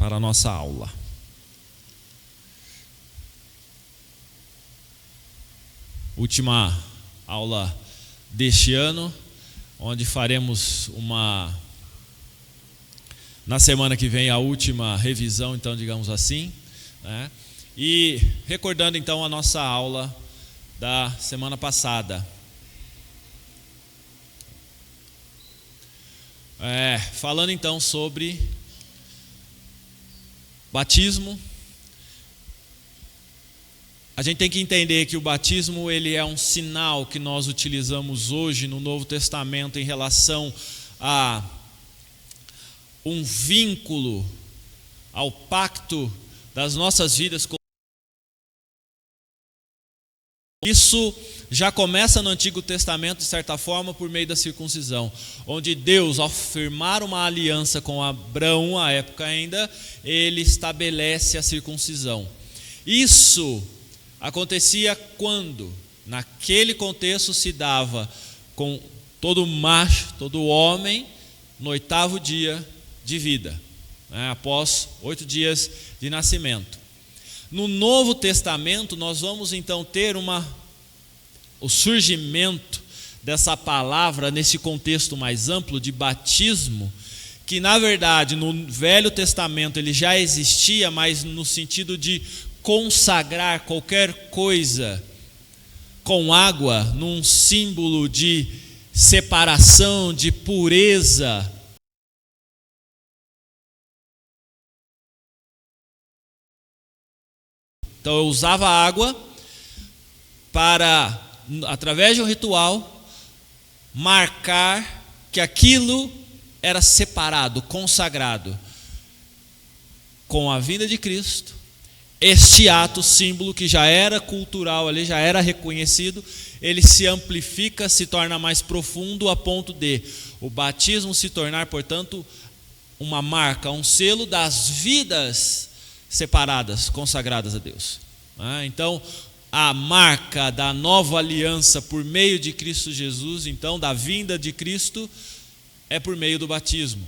para a nossa aula. Última aula deste ano, onde faremos na semana que vem a última revisão, então, digamos assim, né? E recordando então a nossa aula da semana passada. Falando então sobre batismo, a gente tem que entender que o batismo ele é um sinal que nós utilizamos hoje no Novo Testamento em relação a um vínculo ao pacto das nossas vidas com isso. Já começa no Antigo Testamento, de certa forma, por meio da circuncisão, onde Deus, ao firmar uma aliança com Abraão, à época ainda, ele estabelece a circuncisão. Isso acontecia quando, naquele contexto, se dava com todo macho, todo homem, no 8º dia de vida, após 8 dias de nascimento. No Novo Testamento, nós vamos então ter o surgimento dessa palavra nesse contexto mais amplo de batismo, que na verdade no Velho Testamento ele já existia, mas no sentido de consagrar qualquer coisa com água, num símbolo de separação, de pureza. Então eu usava água para, através de um ritual, marcar que aquilo era separado, consagrado. Com a vinda de Cristo, este ato, símbolo que já era cultural ali, já era reconhecido, ele se amplifica, se torna mais profundo a ponto de o batismo se tornar, portanto, uma marca, um selo das vidas separadas, consagradas a Deus. Então, a marca da nova aliança por meio de Cristo Jesus, então, da vinda de Cristo, é por meio do batismo.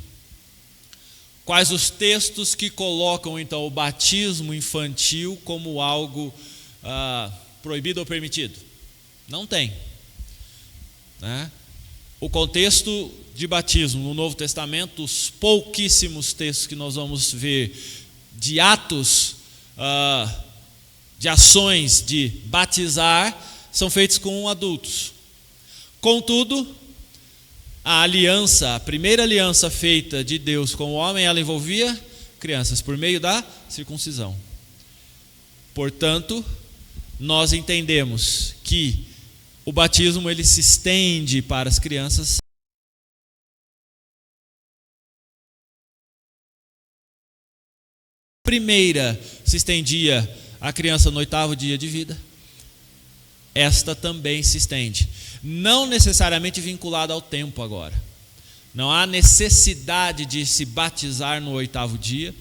Quais os textos que colocam, então, o batismo infantil como algo proibido ou permitido? Não tem. O contexto de batismo no Novo Testamento, os pouquíssimos textos que nós vamos ver de atos, de ações de batizar, são feitos com adultos. Contudo, a primeira aliança feita de Deus com o homem, ela envolvia crianças por meio da circuncisão. Portanto, nós entendemos que o batismo ele se estende para as crianças. A primeira se estendia à criança no 8º dia de vida. Esta também se estende. Não necessariamente vinculada ao tempo agora. Não há necessidade de se batizar no 8º dia,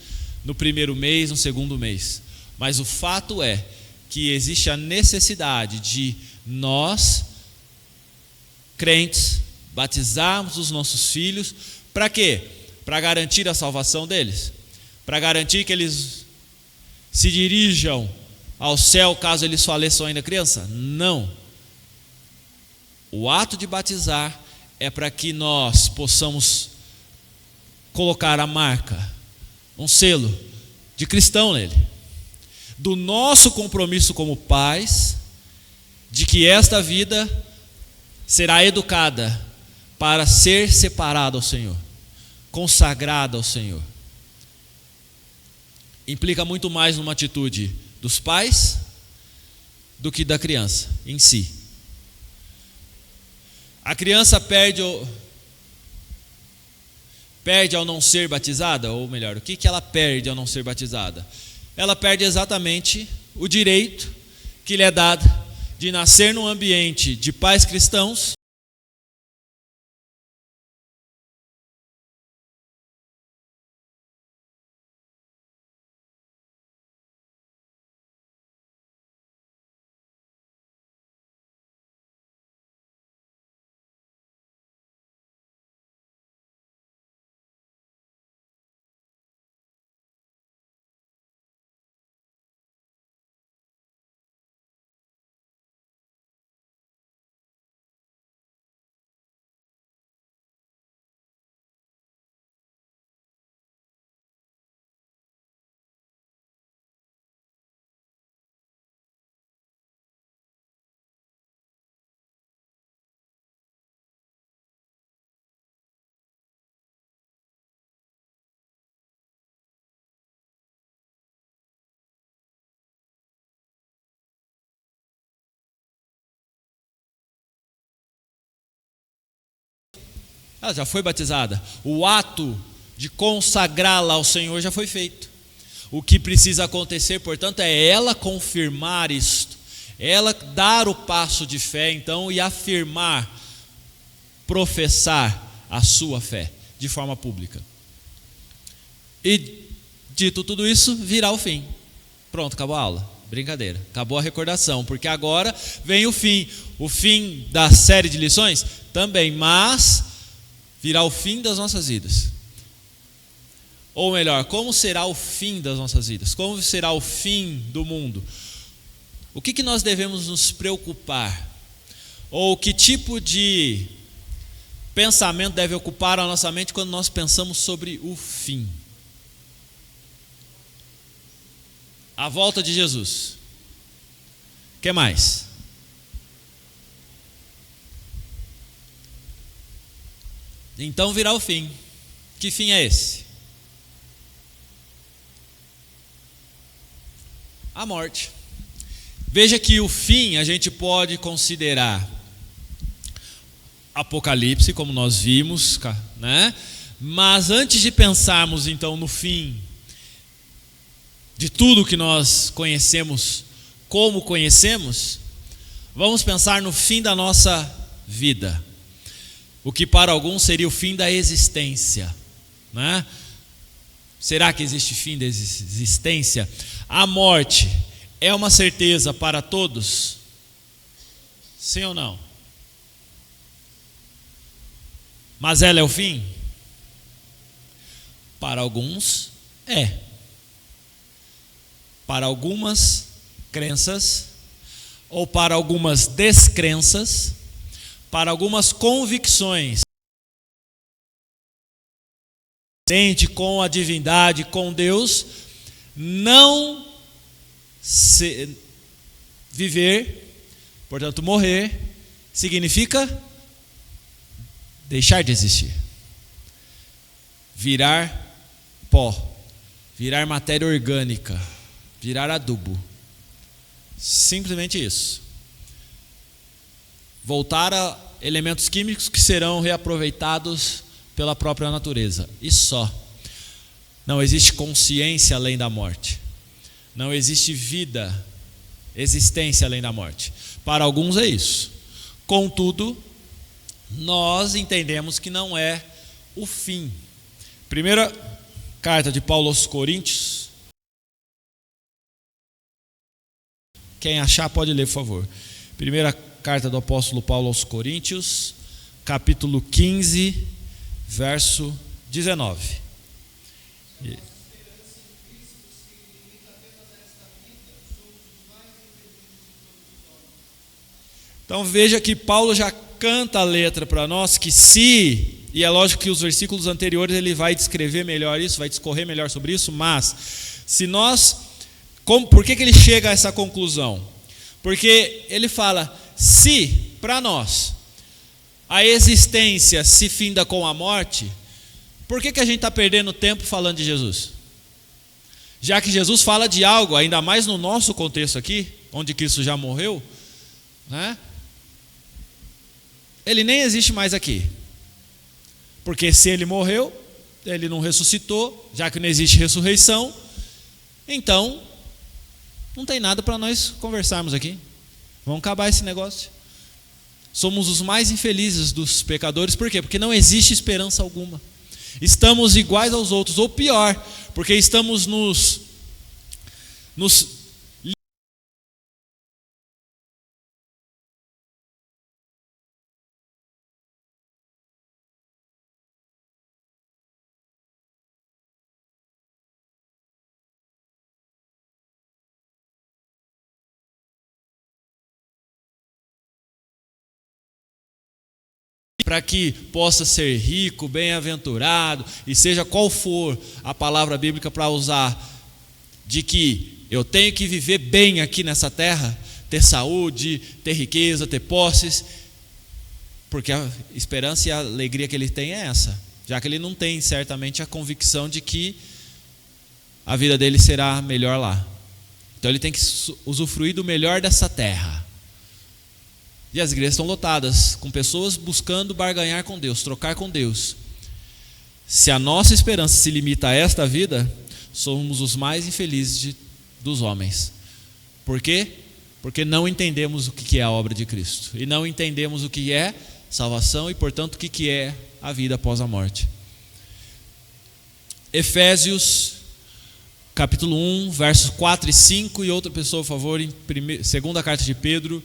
no 1º mês, no 2º mês. Mas o fato é que existe a necessidade de nós, crentes, batizarmos os nossos filhos. Para quê? Para garantir a salvação deles. Para garantir que eles se dirijam ao céu caso eles faleçam ainda criança? Não. O ato de batizar é para que nós possamos colocar a marca, um selo de cristão nele, do nosso compromisso como pais, de que esta vida será educada para ser separada ao Senhor, consagrada ao Senhor. Implica muito mais numa atitude dos pais do que da criança em si. A criança perde ao não ser batizada, ou melhor, o que ela perde ao não ser batizada? Ela perde exatamente o direito que lhe é dado de nascer num ambiente de pais cristãos, Ela já foi batizada. O ato de consagrá-la ao Senhor já foi feito. O que precisa acontecer, portanto, é ela confirmar isto. Ela dar o passo de fé, então, e afirmar, professar a sua fé de forma pública. E, dito tudo isso, virá o fim. Pronto, acabou a aula. Brincadeira, acabou a recordação, porque agora vem o fim. O fim da série de lições? Também, mas virá o fim das nossas vidas. Ou melhor, como será o fim das nossas vidas? Como será o fim do mundo? O que nós devemos nos preocupar? Ou que tipo de pensamento deve ocupar a nossa mente quando nós pensamos sobre o fim? A volta de Jesus. O que mais? Então virá o fim. Que fim é esse? A morte. Veja que o fim a gente pode considerar Apocalipse, como nós vimos, né? Mas antes de pensarmos então no fim de tudo que nós conhecemos, como conhecemos, vamos pensar no fim da nossa vida. O que para alguns seria o fim da existência, né? Será que existe fim da existência? A morte é uma certeza para todos? Sim ou não? Mas ela é o fim? Para alguns, é. Para algumas crenças, ou para algumas descrenças, para algumas convicções, com a divindade, com Deus, não viver, portanto morrer, significa deixar de existir, virar pó, virar matéria orgânica, virar adubo, simplesmente isso, voltar a elementos químicos que serão reaproveitados pela própria natureza, e só. Não existe consciência além da morte, não existe vida, existência além da morte. Para alguns é isso. Contudo, nós entendemos que não é o fim. Primeira carta de Paulo aos Coríntios. Quem achar pode ler, por favor. Primeira carta do apóstolo Paulo aos Coríntios, capítulo 15, verso 19. Então veja que Paulo já canta a letra para nós que e é lógico que os versículos anteriores ele vai descrever melhor isso, vai discorrer melhor sobre isso, mas se nós, por que ele chega a essa conclusão? Porque ele fala, se para nós a existência se finda com a morte, por que a gente está perdendo tempo falando de Jesus? Já que Jesus fala de algo, ainda mais no nosso contexto aqui, onde Cristo já morreu, né? Ele nem existe mais aqui. Porque se ele morreu, ele não ressuscitou, já que não existe ressurreição, então não tem nada para nós conversarmos aqui. Vamos acabar esse negócio. Somos os mais infelizes dos pecadores, por quê? Porque não existe esperança alguma. Estamos iguais aos outros, ou pior, porque estamos nos para que possa ser rico, bem-aventurado, e seja qual for a palavra bíblica para usar, de que eu tenho que viver bem aqui nessa terra, ter saúde, ter riqueza, ter posses, porque a esperança e a alegria que ele tem é essa, já que ele não tem certamente a convicção de que a vida dele será melhor lá. Então ele tem que usufruir do melhor dessa terra. E as igrejas estão lotadas, com pessoas buscando barganhar com Deus, trocar com Deus. Se a nossa esperança se limita a esta vida, somos os mais infelizes dos homens. Por quê? Porque não entendemos o que é a obra de Cristo. E não entendemos o que é salvação e, portanto, o que é a vida após a morte. Efésios, capítulo 1, versos 4 e 5. E outra pessoa, por favor, em segunda carta de Pedro,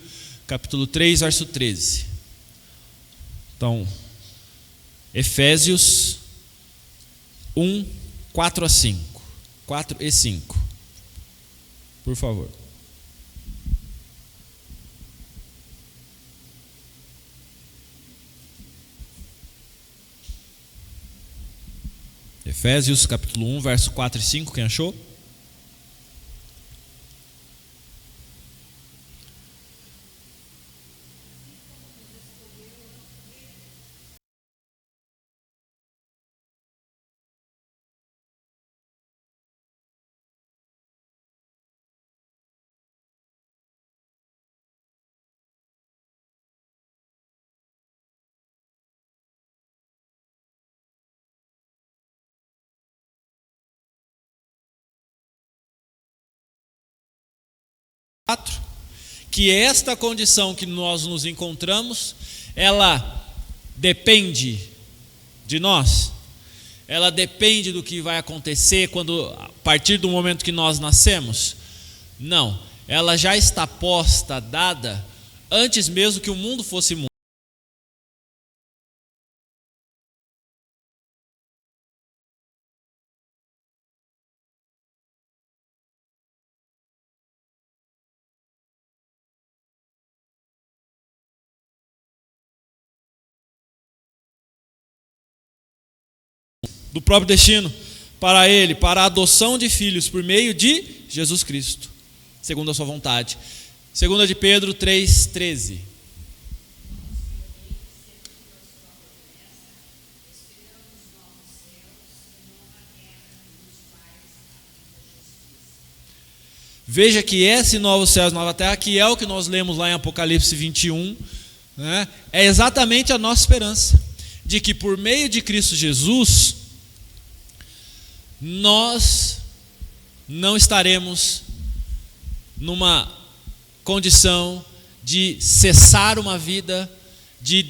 capítulo 3, verso 13. Então, Efésios 1, 4 a 5. 4 e 5. Por favor. Efésios capítulo 1, verso 4 e 5, quem achou? Que esta condição que nós nos encontramos, ela depende de nós, ela depende do que vai acontecer a partir do momento que nós nascemos? Não, ela já está posta, dada, antes mesmo que o mundo fosse mundo. Do próprio destino para ele, para a adoção de filhos por meio de Jesus Cristo, segundo a sua vontade. Segunda de Pedro 3:13. Veja que esse novo céu e nova terra, que é o que nós lemos lá em Apocalipse 21, né, é exatamente a nossa esperança, de que por meio de Cristo Jesus, nós não estaremos numa condição de cessar uma vida, de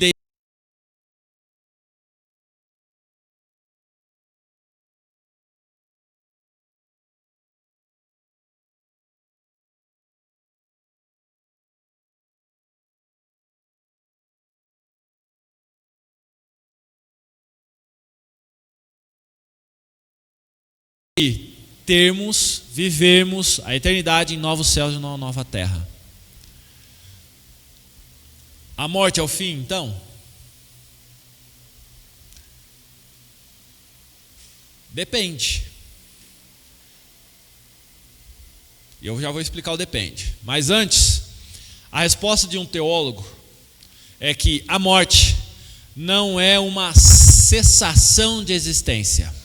vivermos a eternidade em novos céus e uma nova terra. A morte é o fim, então? Depende. E eu já vou explicar o depende. Mas antes, a resposta de um teólogo é que a morte não é uma cessação de existência,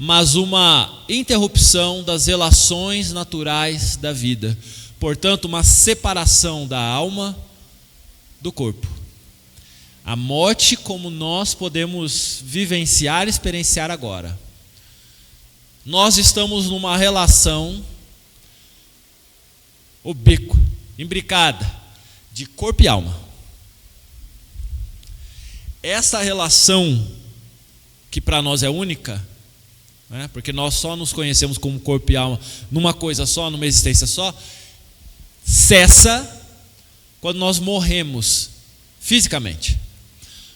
mas uma interrupção das relações naturais da vida. Portanto, uma separação da alma do corpo. A morte, como nós podemos vivenciar e experienciar agora. Nós estamos numa relação ubíqua, imbricada, de corpo e alma. Essa relação, que para nós é única, né, porque nós só nos conhecemos como corpo e alma numa coisa só, numa existência só, cessa quando nós morremos fisicamente.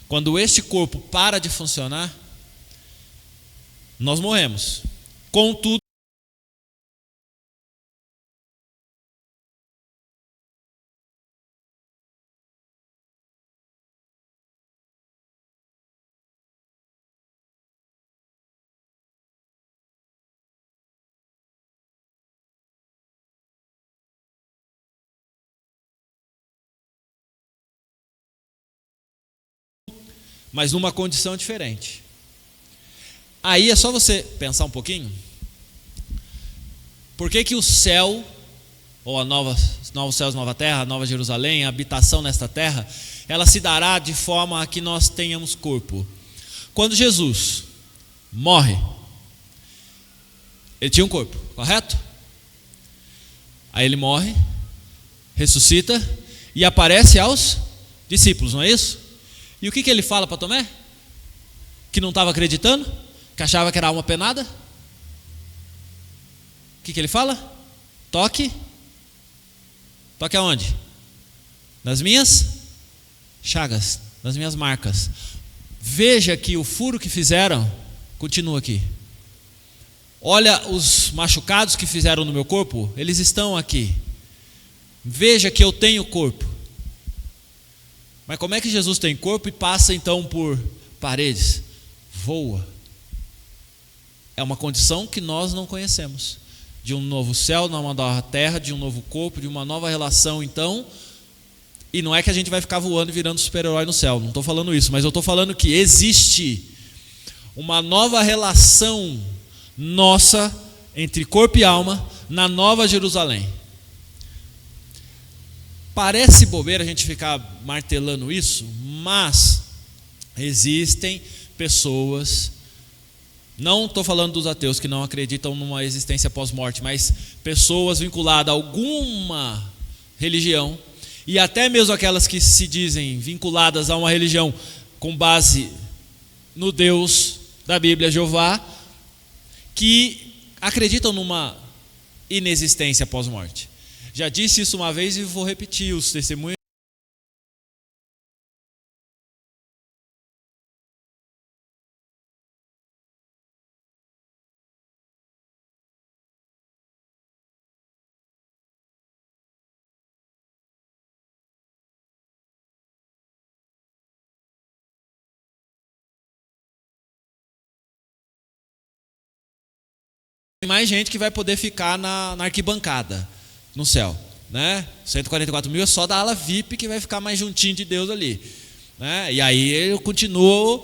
Quando este corpo para de funcionar, nós morremos. Contudo, mas numa condição diferente. Aí é só você pensar um pouquinho. Por que o céu, ou a nova novos céus, nova terra, nova Jerusalém, a habitação nesta terra, ela se dará de forma a que nós tenhamos corpo. Quando Jesus morre, ele tinha um corpo, correto? Aí ele morre, ressuscita e aparece aos discípulos, não é isso? E o que ele fala para Tomé? Que não estava acreditando? Que achava que era alma penada? O que ele fala? Toque. Toque aonde? Nas minhas chagas, nas minhas marcas. Veja que o furo que fizeram continua aqui. Olha os machucados que fizeram no meu corpo, eles estão aqui. Veja que eu tenho corpo. Mas como é que Jesus tem corpo e passa então por paredes? Voa. É uma condição que nós não conhecemos. De um novo céu, de uma nova terra, de um novo corpo, de uma nova relação então. E não é que a gente vai ficar voando e virando super-herói no céu, não estou falando isso, mas eu estou falando que existe uma nova relação nossa entre corpo e alma na Nova Jerusalém. Parece bobeira a gente ficar martelando isso, mas existem pessoas, não estou falando dos ateus que não acreditam numa existência pós-morte, mas pessoas vinculadas a alguma religião, e até mesmo aquelas que se dizem vinculadas a uma religião com base no Deus da Bíblia, Jeová, que acreditam numa inexistência pós-morte. Já disse isso uma vez e vou repetir: os testemunhos tem mais gente que vai poder ficar na arquibancada no céu, né? 144 mil é só da ala VIP que vai ficar mais juntinho de Deus ali, né? E aí eu continuo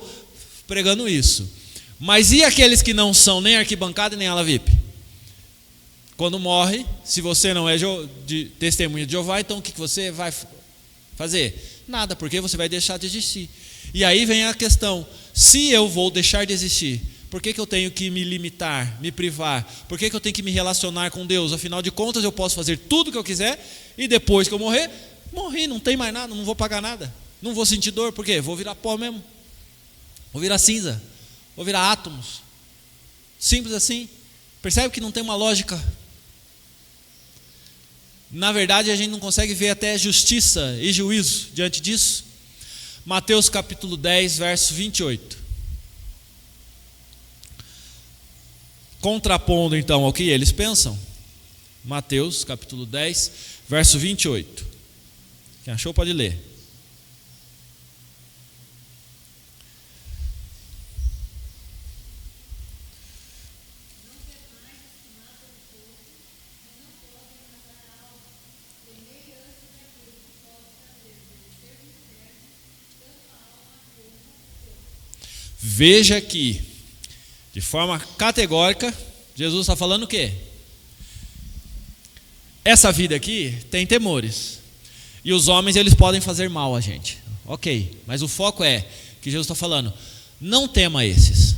pregando isso. Mas e aqueles que não são nem arquibancada nem ala VIP? Quando morre, se você não é de testemunha de Jeová, então o que você vai fazer? Nada, porque você vai deixar de existir. E aí vem a questão: se eu vou deixar de existir, por que eu tenho que me limitar, me privar? Por que eu tenho que me relacionar com Deus? Afinal de contas, eu posso fazer tudo o que eu quiser e depois que eu morrer, morri, não tem mais nada, não vou pagar nada, não vou sentir dor, por quê? Vou virar pó mesmo, vou virar cinza, vou virar átomos. Simples assim. Percebe que não tem uma lógica? Na verdade, a gente não consegue ver até justiça e juízo diante disso. Mateus capítulo 10, verso 28. Contrapondo então ao que eles pensam, Mateus capítulo 10, verso 28. Quem achou pode ler. Veja que, de forma categórica, Jesus está falando o quê? Essa vida aqui tem temores. E os homens, eles podem fazer mal a gente. Ok, mas o foco é que Jesus está falando: não tema esses.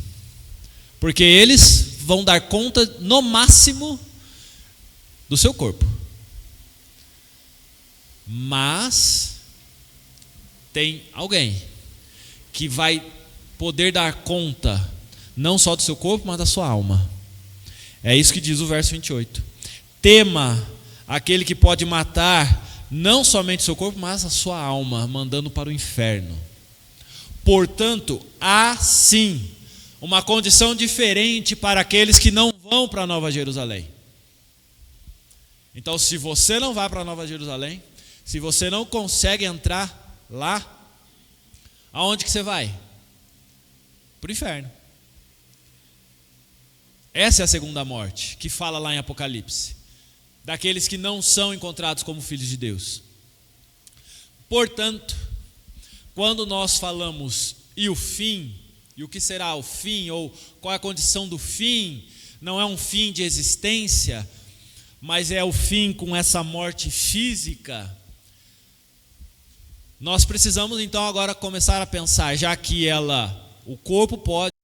Porque eles vão dar conta, no máximo, do seu corpo. Mas tem alguém que vai poder dar conta não só do seu corpo, mas da sua alma. É isso que diz o verso 28. Tema aquele que pode matar não somente o seu corpo, mas a sua alma, mandando para o inferno. Portanto, há sim uma condição diferente para aqueles que não vão para a Nova Jerusalém. Então, se você não vai para a Nova Jerusalém, se você não consegue entrar lá, aonde que você vai? Para o inferno. Essa é a segunda morte, que fala lá em Apocalipse, daqueles que não são encontrados como filhos de Deus. Portanto, quando nós falamos e o fim, e o que será o fim, ou qual é a condição do fim, não é um fim de existência, mas é o fim com essa morte física, nós precisamos então agora começar a pensar, já que o corpo pode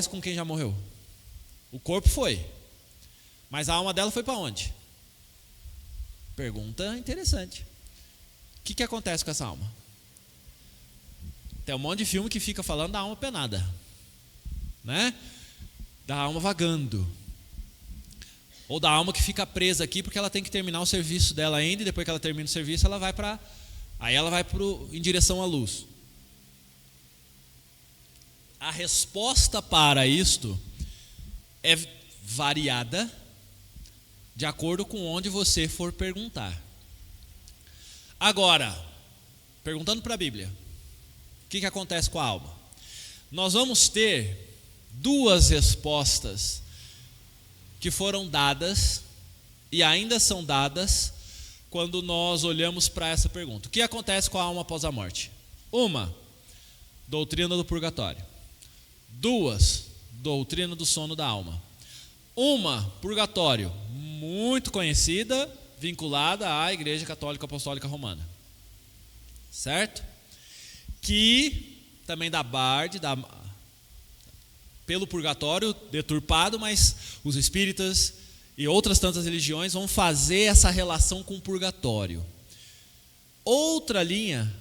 com quem já morreu. O corpo foi, mas a alma dela foi para onde? Pergunta interessante. O que acontece com essa alma? Tem um monte de filme que fica falando da alma penada, né? Da alma vagando, ou da alma que fica presa aqui porque ela tem que terminar o serviço dela ainda, e depois que ela termina o serviço ela vai em direção à luz. A resposta para isto é variada de acordo com onde você for perguntar. Agora, perguntando para a Bíblia, o que acontece com a alma? Nós vamos ter duas respostas que foram dadas e ainda são dadas quando nós olhamos para essa pergunta. O que acontece com a alma após a morte? Uma, doutrina do purgatório. Duas, doutrina do sono da alma. Uma, purgatório, muito conhecida, vinculada à Igreja Católica Apostólica Romana, certo? Que também dá barde, pelo purgatório deturpado, mas os espíritas e outras tantas religiões vão fazer essa relação com o purgatório. Outra linha,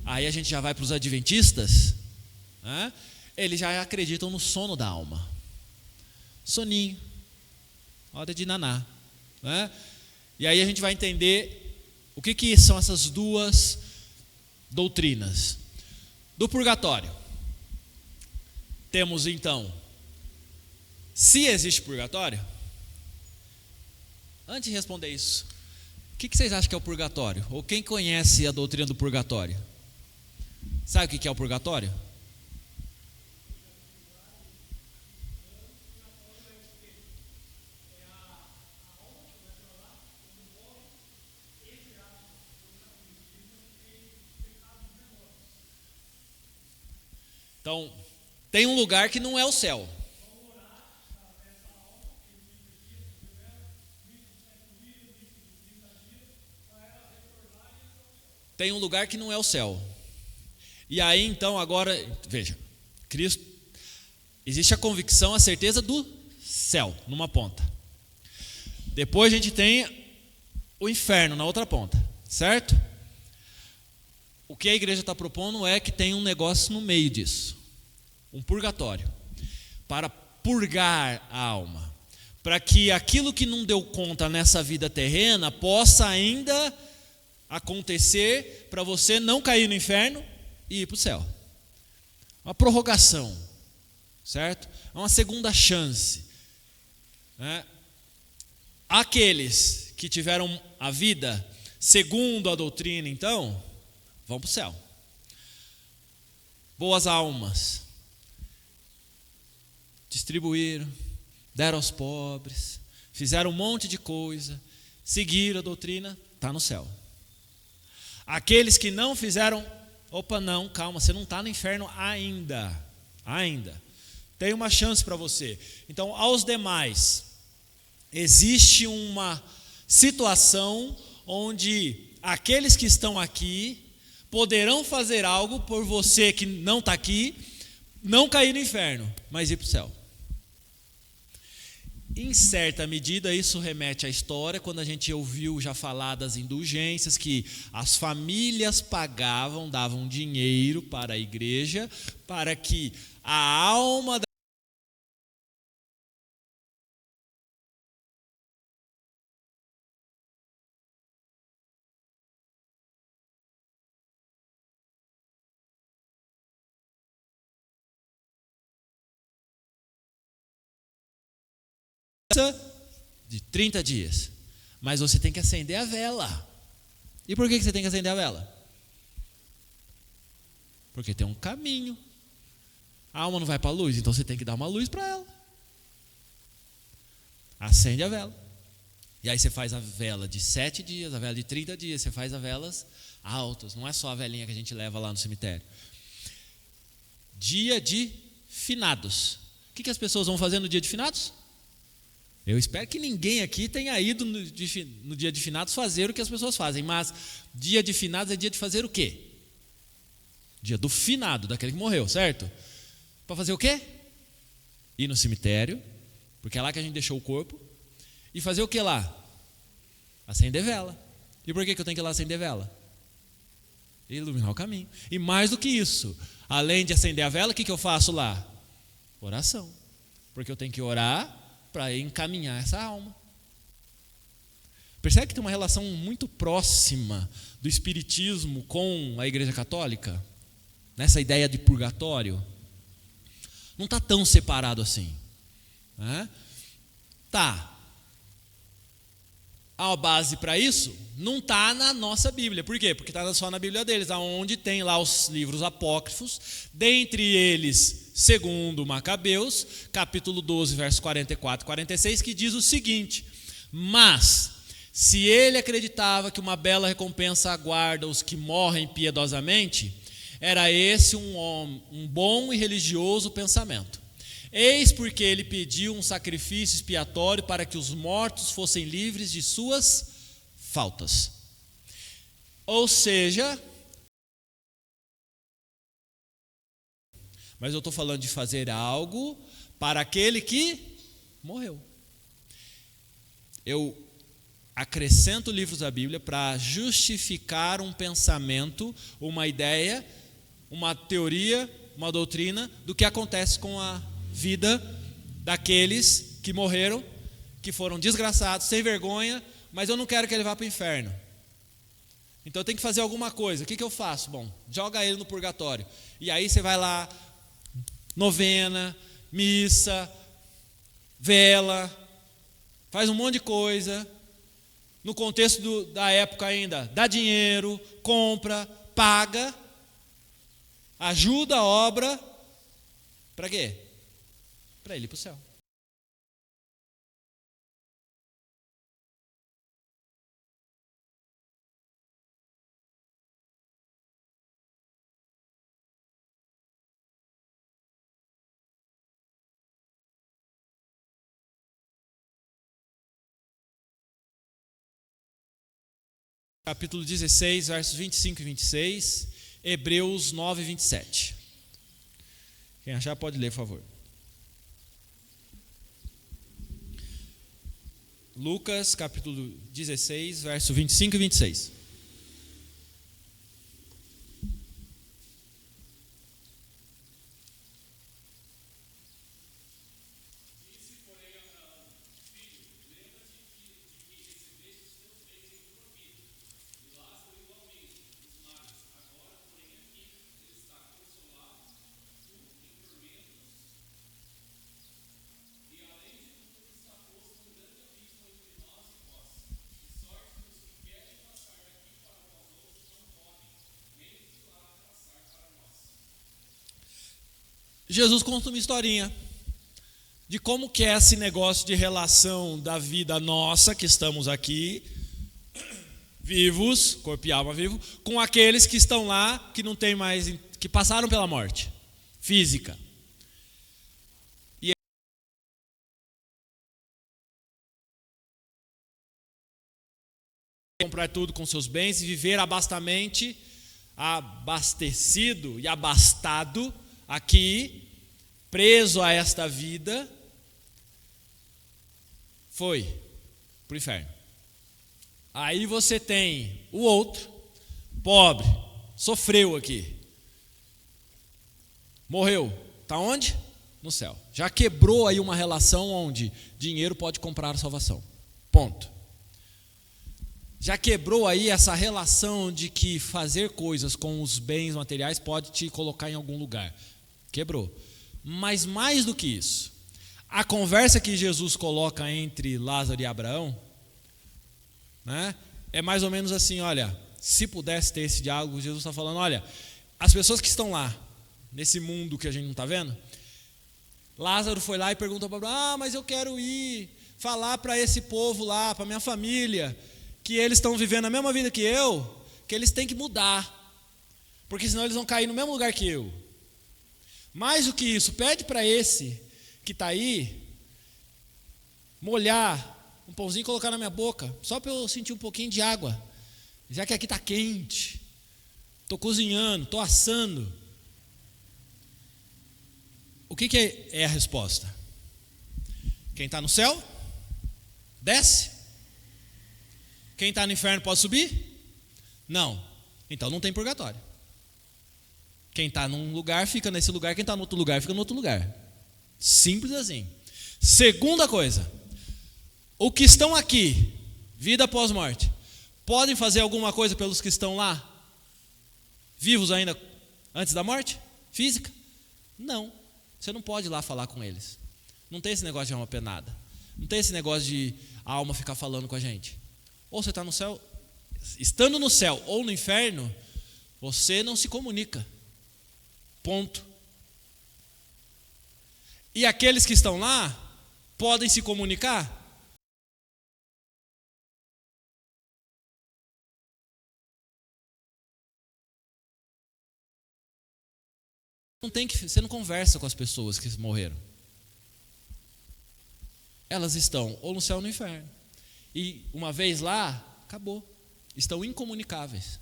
aí a gente já vai para os adventistas, né? Eles já acreditam no sono da alma. Soninho, hora de naná, né? E aí a gente vai entender o que são essas duas doutrinas. Do purgatório, temos então, se existe purgatório, antes de responder isso, o que vocês acham que é o purgatório? Ou quem conhece a doutrina do purgatório? Sabe o que é o purgatório? Então, tem um lugar que não é o céu. Tem um lugar que não é o céu. E aí, então, agora, veja, Cristo, existe a convicção, a certeza do céu, numa ponta. Depois a gente tem o inferno na outra ponta, certo? O que a igreja está propondo é que tem um negócio no meio disso, um purgatório, para purgar a alma, para que aquilo que não deu conta nessa vida terrena possa ainda acontecer, para você não cair no inferno e ir para o céu. Uma prorrogação, certo? Uma segunda chance, né? Aqueles que tiveram a vida segundo a doutrina, então, vão para o céu. Boas almas, distribuíram, deram aos pobres, fizeram um monte de coisa, seguiram a doutrina, está no céu. Aqueles que não fizeram, opa, não, calma, você não está no inferno ainda. Tem uma chance para você. Então, aos demais, existe uma situação onde aqueles que estão aqui poderão fazer algo por você que não está aqui, não cair no inferno, mas ir para o céu. Em certa medida, isso remete à história, quando a gente ouviu já falar das indulgências, que as famílias pagavam, davam dinheiro para a igreja, para que a alma da de 30 dias, mas você tem que acender a vela. E por que você tem que acender a vela? Porque tem um caminho. A alma não vai para a luz, então você tem que dar uma luz para ela. Acende a vela. E aí você faz a vela de 7 dias, a vela de 30 dias. Você faz as velas altas. Não é só a velinha que a gente leva lá no cemitério. Dia de finados. O que as pessoas vão fazer no dia de finados? Eu espero que ninguém aqui tenha ido no dia de finados fazer o que as pessoas fazem. Mas dia de finados é dia de fazer o quê? Dia do finado, daquele que morreu, certo? Para fazer o quê? Ir no cemitério, porque é lá que a gente deixou o corpo. E fazer o que lá? Acender vela. E por que eu tenho que ir lá acender vela? Iluminar o caminho. E mais do que isso, além de acender a vela, o que eu faço lá? Oração. Porque eu tenho que orar para encaminhar essa alma. Percebe que tem uma relação muito próxima do espiritismo com a Igreja Católica? Nessa ideia de purgatório? Não está tão separado assim, né? Tá. A base para isso não está na nossa Bíblia. Por quê? Porque está só na Bíblia deles, onde tem lá os livros apócrifos, dentre eles, segundo Macabeus, capítulo 12, versos 44 e 46, que diz o seguinte: mas, se ele acreditava que uma bela recompensa aguarda os que morrem piedosamente, era esse um bom e religioso pensamento. Eis porque ele pediu um sacrifício expiatório para que os mortos fossem livres de suas faltas. Ou seja, mas eu estou falando de fazer algo para aquele que morreu. Eu acrescento livros da Bíblia para justificar um pensamento, uma ideia, uma teoria, uma doutrina do que acontece com a vida daqueles que morreram, que foram desgraçados, sem vergonha, mas eu não quero que ele vá para o inferno. Então eu tenho que fazer alguma coisa. O que eu faço? Bom, joga ele no purgatório. E aí você vai lá, novena, missa, vela, faz um monte de coisa. No contexto da época ainda, dá dinheiro, compra, paga, ajuda a obra. Para quê? Para ele ir para o céu. Capítulo 16, versos 25 e 26, Hebreus 9, 27. Quem achar pode ler, por favor. Lucas, capítulo 16, verso 25 e 26. Jesus conta uma historinha de como que é esse negócio de relação da vida nossa, que estamos aqui, vivos, corpo e alma vivo, com aqueles que estão lá, que não tem mais, que passaram pela morte física. E comprar tudo com seus bens e viver abastamente, abastecido e abastado aqui, preso a esta vida, foi para o inferno. Aí você tem o outro, pobre, sofreu aqui, morreu, está onde? No céu. Já quebrou aí uma relação onde dinheiro pode comprar a salvação, ponto. Já quebrou aí essa relação de que fazer coisas com os bens materiais pode te colocar em algum lugar. Quebrou. Mas mais do que isso, a conversa que Jesus coloca entre Lázaro e Abraão, né, é mais ou menos assim: olha, se pudesse ter esse diálogo, Jesus está falando, olha, as pessoas que estão lá, nesse mundo que a gente não está vendo, Lázaro foi lá e perguntou para Abraão, mas eu quero ir falar para esse povo lá, para minha família, que eles estão vivendo a mesma vida que eu, que eles têm que mudar, porque senão eles vão cair no mesmo lugar que eu. Mais do que isso, pede para esse que está aí, molhar um pãozinho e colocar na minha boca, só para eu sentir um pouquinho de água, já que aqui está quente, estou cozinhando, estou assando. O que é a resposta? Quem está no céu, desce. Quem está no inferno pode subir? Não. Então não tem purgatório. Quem está num lugar fica nesse lugar, quem está no outro lugar fica no outro lugar. Simples assim. Segunda coisa, os que estão aqui, vida após morte, podem fazer alguma coisa pelos que estão lá, vivos ainda antes da morte? Física? Não. Você não pode ir lá falar com eles. Não tem esse negócio de alma penada. Não tem esse negócio de a alma ficar falando com a gente. Ou você está no céu, estando no céu ou no inferno, você não se comunica. Ponto. E aqueles que estão lá podem se comunicar? Você não conversa com as pessoas que morreram. Elas estão ou no céu ou no inferno. E uma vez lá, acabou. Estão incomunicáveis.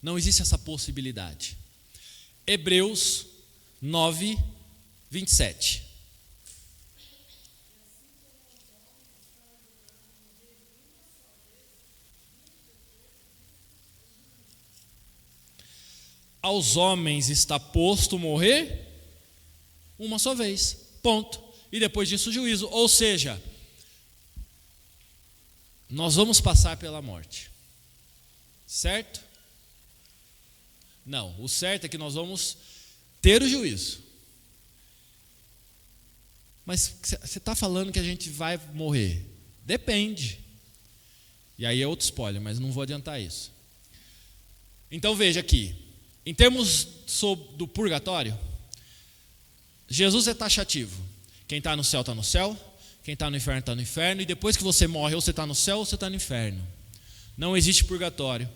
Não existe essa possibilidade. Hebreus 9, 27. Aos homens está posto morrer uma só vez, ponto. E depois disso o juízo, ou seja, nós vamos passar pela morte, certo? Não, o certo é que nós vamos ter o juízo. Mas você está falando que a gente vai morrer? Depende. E aí é outro spoiler, mas não vou adiantar isso. Então veja aqui, em termos do purgatório, Jesus é taxativo. Quem está no céu está no céu, quem está no inferno está no inferno, e depois que você morre, ou você está no céu ou você está no inferno. Não existe purgatório,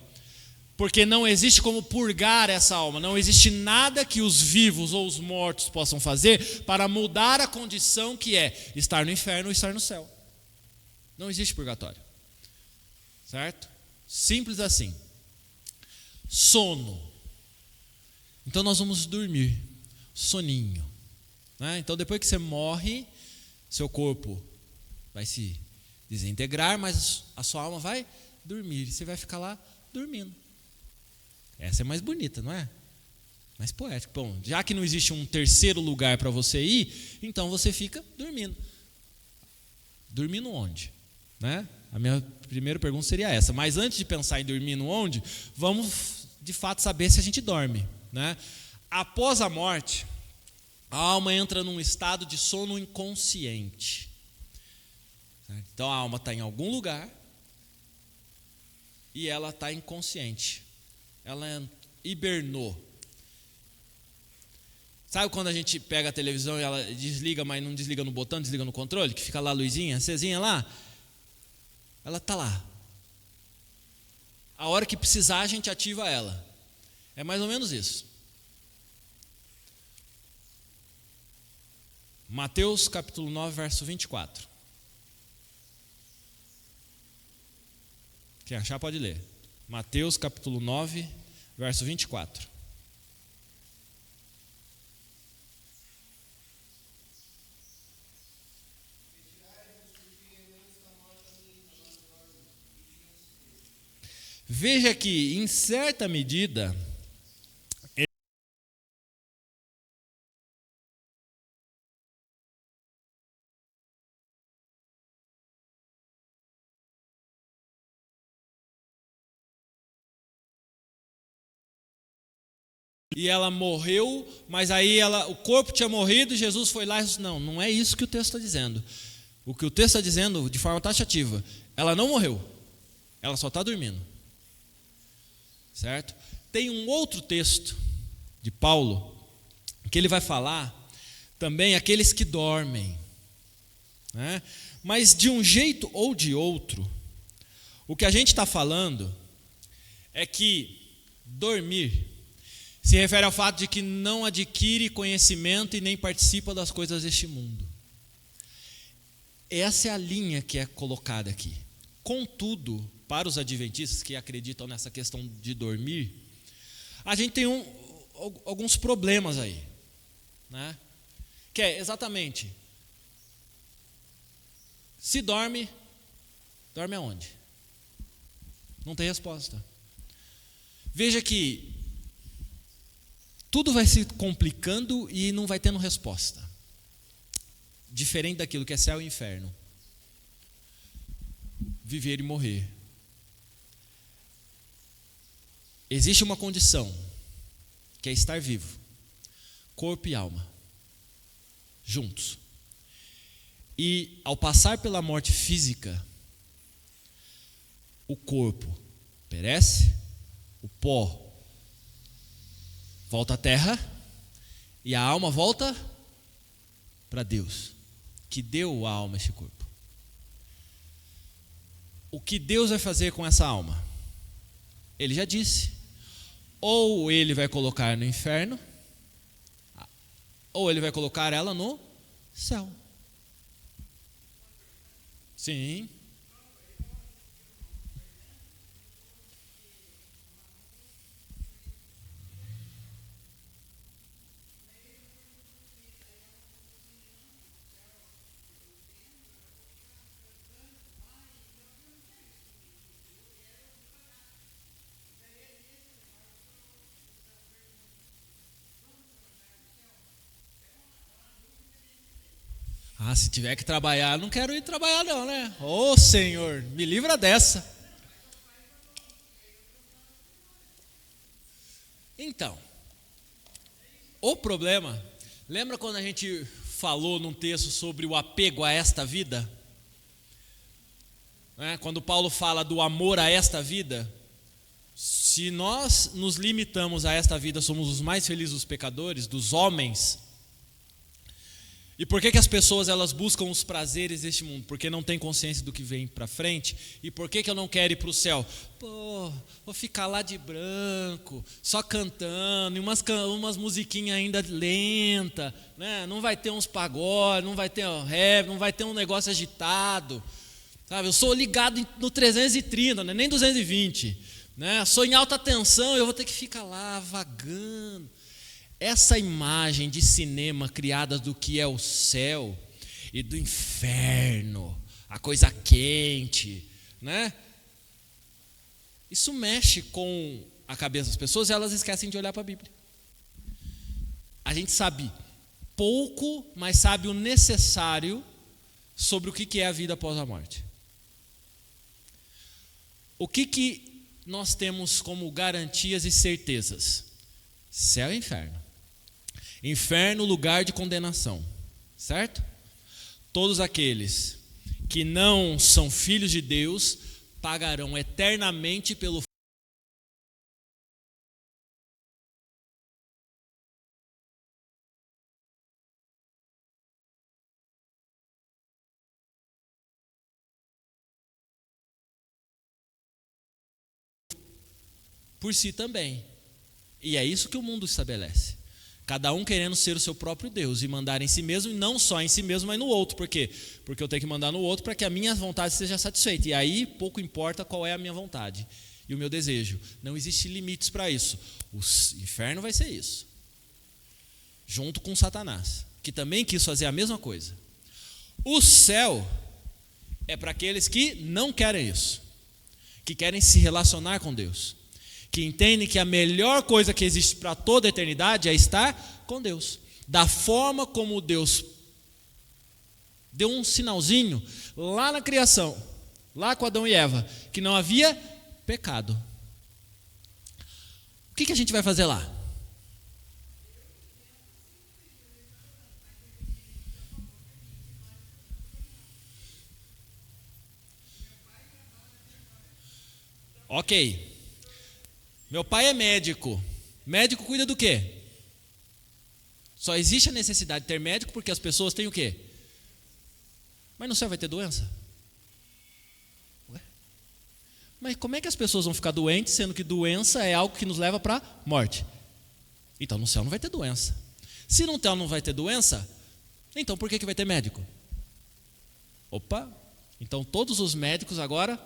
porque não existe como purgar essa alma, não existe nada que os vivos ou os mortos possam fazer para mudar a condição que é estar no inferno ou estar no céu. Não existe purgatório, certo? Simples assim. Sono. Então nós vamos dormir, soninho, né? Então depois que você morre, seu corpo vai se desintegrar, mas a sua alma vai dormir, e você vai ficar lá dormindo. Essa é mais bonita, não é? Mais poética. Bom, já que não existe um terceiro lugar para você ir, então você fica dormindo. Dormindo onde? Né? A minha primeira pergunta seria essa. Mas antes de pensar em dormir no onde, vamos de fato saber se a gente dorme, né? Após a morte, a alma entra num estado de sono inconsciente. Então a alma está em algum lugar e ela está inconsciente. Ela hibernou. Sabe quando a gente pega a televisão e ela desliga, mas não desliga no botão, desliga no controle, que fica lá a luzinha, acesinha lá? Ela está lá. A hora que precisar, a gente ativa ela. É mais ou menos isso. Mateus capítulo 9, verso 24. Quem achar pode ler. Mateus capítulo 9, verso 24. Veja que, em certa medida, e ela morreu, mas aí o corpo tinha morrido e Jesus foi lá e disse, não é isso que o texto está dizendo. O que o texto está dizendo, de forma taxativa, ela não morreu, ela só está dormindo. certo? Tem um outro texto de Paulo que ele vai falar também aqueles que dormem, né? Mas de um jeito ou de outro, o que a gente está falando é que dormir se refere ao fato de que não adquire conhecimento e nem participa das coisas deste mundo. Essa é a linha que é colocada aqui. Contudo, para os adventistas que acreditam nessa questão de dormir, a gente tem alguns problemas aí, né? Que é exatamente, se dorme, dorme aonde? Não tem resposta. Veja que tudo vai se complicando e não vai tendo resposta. Diferente daquilo que é céu e inferno. Viver e morrer. Existe uma condição, que é estar vivo. Corpo e alma. Juntos. E ao passar pela morte física, o corpo perece, o pó volta à terra e a alma volta para Deus, que deu a alma a este corpo. O que Deus vai fazer com essa alma? Ele já disse. Ou ele vai colocar no inferno, ou ele vai colocar ela no céu. Sim. Ah, se tiver que trabalhar, não quero ir trabalhar não, né? Ô Senhor, me livra dessa. Então, o problema, lembra quando a gente falou num texto sobre o apego a esta vida? Quando Paulo fala do amor a esta vida, se nós nos limitamos a esta vida, somos os mais felizes dos pecadores, dos homens. E por que as pessoas elas buscam os prazeres deste mundo? Porque não tem consciência do que vem para frente. E por que eu não quero ir para o céu? Pô, vou ficar lá de branco, só cantando, e umas musiquinhas ainda lenta, né? Não vai ter uns pagodes, não vai ter um rap, não vai ter um negócio agitado, sabe? Eu sou ligado no 330, né? Nem 220, né? Sou em alta tensão, eu vou ter que ficar lá vagando. Essa imagem de cinema criada do que é o céu e do inferno, a coisa quente, né? Isso mexe com a cabeça das pessoas e elas esquecem de olhar para a Bíblia. A gente sabe pouco, mas sabe o necessário sobre o que é a vida após a morte. O que nós temos como garantias e certezas? Céu e inferno. Inferno, lugar de condenação, certo? Todos aqueles que não são filhos de Deus pagarão eternamente pelo por si também. E é isso que o mundo estabelece. Cada um querendo ser o seu próprio Deus e mandar em si mesmo, e não só em si mesmo, mas no outro. Por quê? Porque eu tenho que mandar no outro para que a minha vontade seja satisfeita. E aí pouco importa qual é a minha vontade e o meu desejo. Não existe limites para isso. O inferno vai ser isso. Junto com Satanás, que também quis fazer a mesma coisa. O céu é para aqueles que não querem isso, que querem se relacionar com Deus, que entendem que a melhor coisa que existe para toda a eternidade é estar com Deus, da forma como Deus deu um sinalzinho lá na criação, lá com Adão e Eva, que não havia pecado. O que a gente vai fazer lá? Ok. Meu pai é médico. Médico cuida do quê? Só existe a necessidade de ter médico porque as pessoas têm o quê? Mas no céu vai ter doença? Ué? Mas como é que as pessoas vão ficar doentes, sendo que doença é algo que nos leva para a morte? Então no céu não vai ter doença. Se no céu não vai ter doença, então por que vai ter médico? Opa, então todos os médicos agora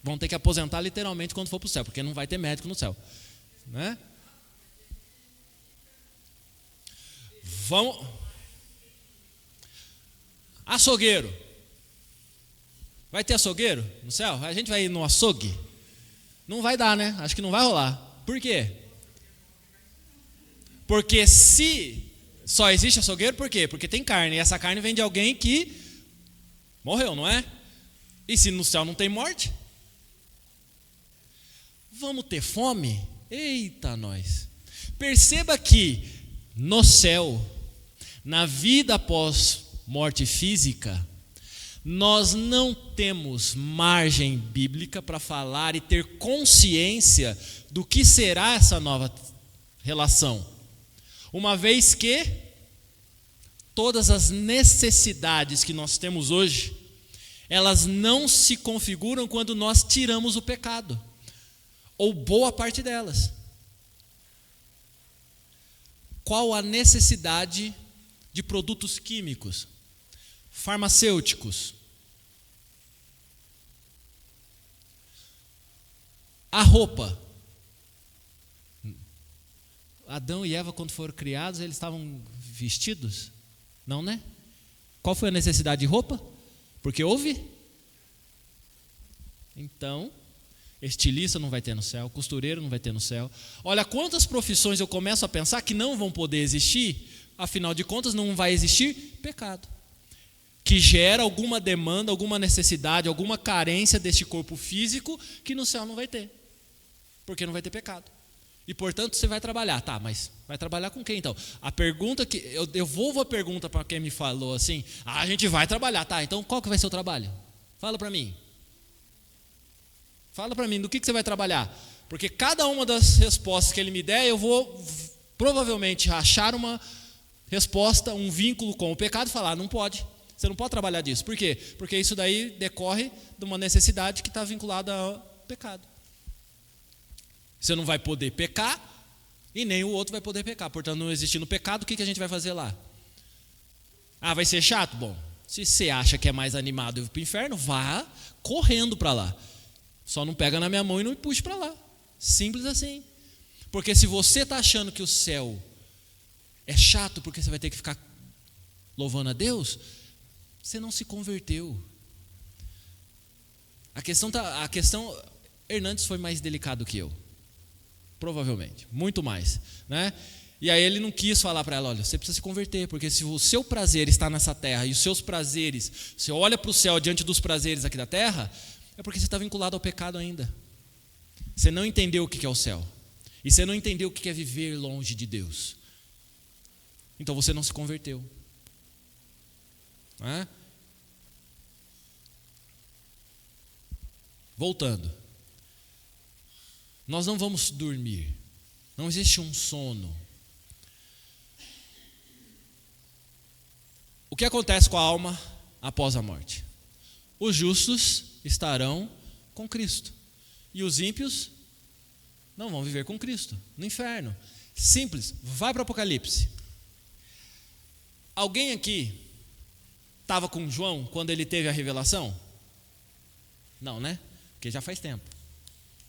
vão ter que aposentar literalmente quando for para o céu, porque não vai ter médico no céu, né? Vamos. Açougueiro. Vai ter açougueiro no céu? A gente vai ir no açougue? Não vai dar, né? Acho que não vai rolar. Por quê? Porque se só existe açougueiro, por quê? Porque tem carne, e essa carne vem de alguém que morreu, não é? E se no céu não tem morte? Vamos ter fome? Eita, nós. Perceba que no céu, na vida após morte física, nós não temos margem bíblica para falar e ter consciência do que será essa nova relação. Uma vez que todas as necessidades que nós temos hoje, elas não se configuram quando nós tiramos o pecado, ou boa parte delas. Qual a necessidade de produtos químicos, farmacêuticos? A roupa. Adão e Eva, quando foram criados, eles estavam vestidos? Não, né? Qual foi a necessidade de roupa? Porque houve? Então, estilista não vai ter no céu, costureiro não vai ter no céu. Olha quantas profissões eu começo a pensar que não vão poder existir, afinal de contas não vai existir pecado, que gera alguma demanda, alguma necessidade, alguma carência deste corpo físico que no céu não vai ter, porque não vai ter pecado. E portanto você vai trabalhar, tá, mas vai trabalhar com quem então? A pergunta que, eu devolvo a pergunta para quem me falou assim, a gente vai trabalhar, tá, então qual que vai ser o trabalho? Fala para mim. Fala para mim, do que você vai trabalhar? Porque cada uma das respostas que ele me der, eu vou provavelmente achar uma resposta, um vínculo com o pecado e falar, não pode, você não pode trabalhar disso. Por quê? Porque isso daí decorre de uma necessidade que está vinculada ao pecado. Você não vai poder pecar e nem o outro vai poder pecar. Portanto, não existindo pecado, o que a gente vai fazer lá? Ah, vai ser chato? Bom, se você acha que é mais animado e ir para o inferno, vá correndo para lá. Só não pega na minha mão e não me puxe para lá. Simples assim. Porque se você está achando que o céu é chato porque você vai ter que ficar louvando a Deus, você não se converteu. A questão Hernandes foi mais delicado que eu. Provavelmente, muito mais, né? E aí ele não quis falar para ela, olha, você precisa se converter, porque se o seu prazer está nessa terra e os seus prazeres, você olha para o céu diante dos prazeres aqui da terra, é porque você está vinculado ao pecado ainda. Você não entendeu o que é o céu. E você não entendeu o que é viver longe de Deus. Então você não se converteu. Não. Voltando. Nós não vamos dormir. Não existe um sono. O que acontece com a alma após a morte? Os justos estarão com Cristo. E os ímpios não vão viver com Cristo, no inferno. Simples, vai para o Apocalipse. Alguém aqui estava com João quando ele teve a revelação? Não, né? Porque já faz tempo.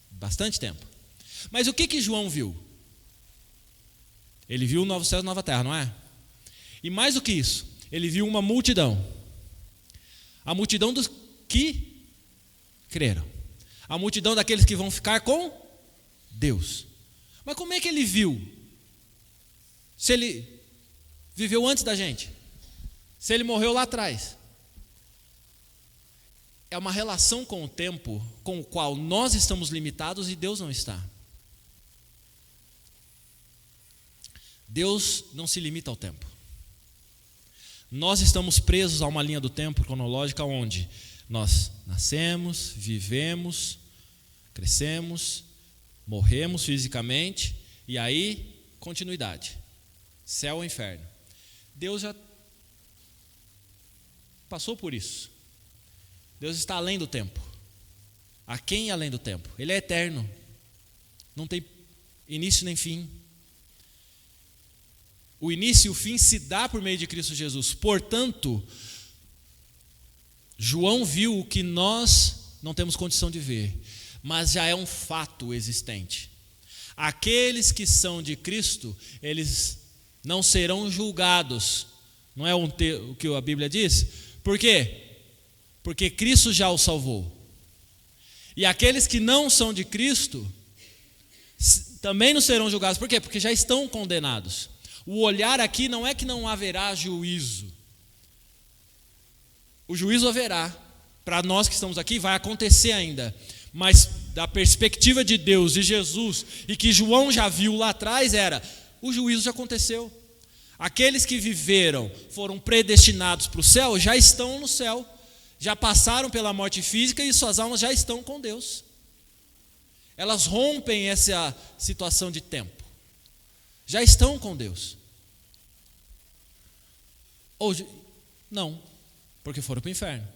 Bastante tempo. Mas o que João viu? Ele viu o novo céu e nova terra, não é? E mais do que isso, ele viu uma multidão. A multidão dos que creram. A multidão daqueles que vão ficar com Deus. Mas como é que ele viu? Se ele viveu antes da gente? Se ele morreu lá atrás? É uma relação com o tempo com o qual nós estamos limitados e Deus não está. Deus não se limita ao tempo. Nós estamos presos a uma linha do tempo cronológica onde nós nascemos, vivemos, crescemos, morremos fisicamente, e aí, continuidade. Céu ou inferno. Deus já passou por isso. Deus está além do tempo. A quem além do tempo? Ele é eterno. Não tem início nem fim. O início e o fim se dá por meio de Cristo Jesus. Portanto, João viu o que nós não temos condição de ver, mas já é um fato existente. Aqueles que são de Cristo, eles não serão julgados. Não é o que a Bíblia diz? Por quê? Porque Cristo já os salvou. E aqueles que não são de Cristo também não serão julgados. Por quê? Porque já estão condenados. O olhar aqui não é que não haverá juízo. O juízo haverá. Para nós que estamos aqui, vai acontecer ainda. Mas da perspectiva de Deus e Jesus, e que João já viu lá atrás, o juízo já aconteceu. Aqueles que viveram, foram predestinados para o céu, já estão no céu. Já passaram pela morte física e suas almas já estão com Deus. Elas rompem essa situação de tempo. Já estão com Deus. Ou não, porque foram para o inferno.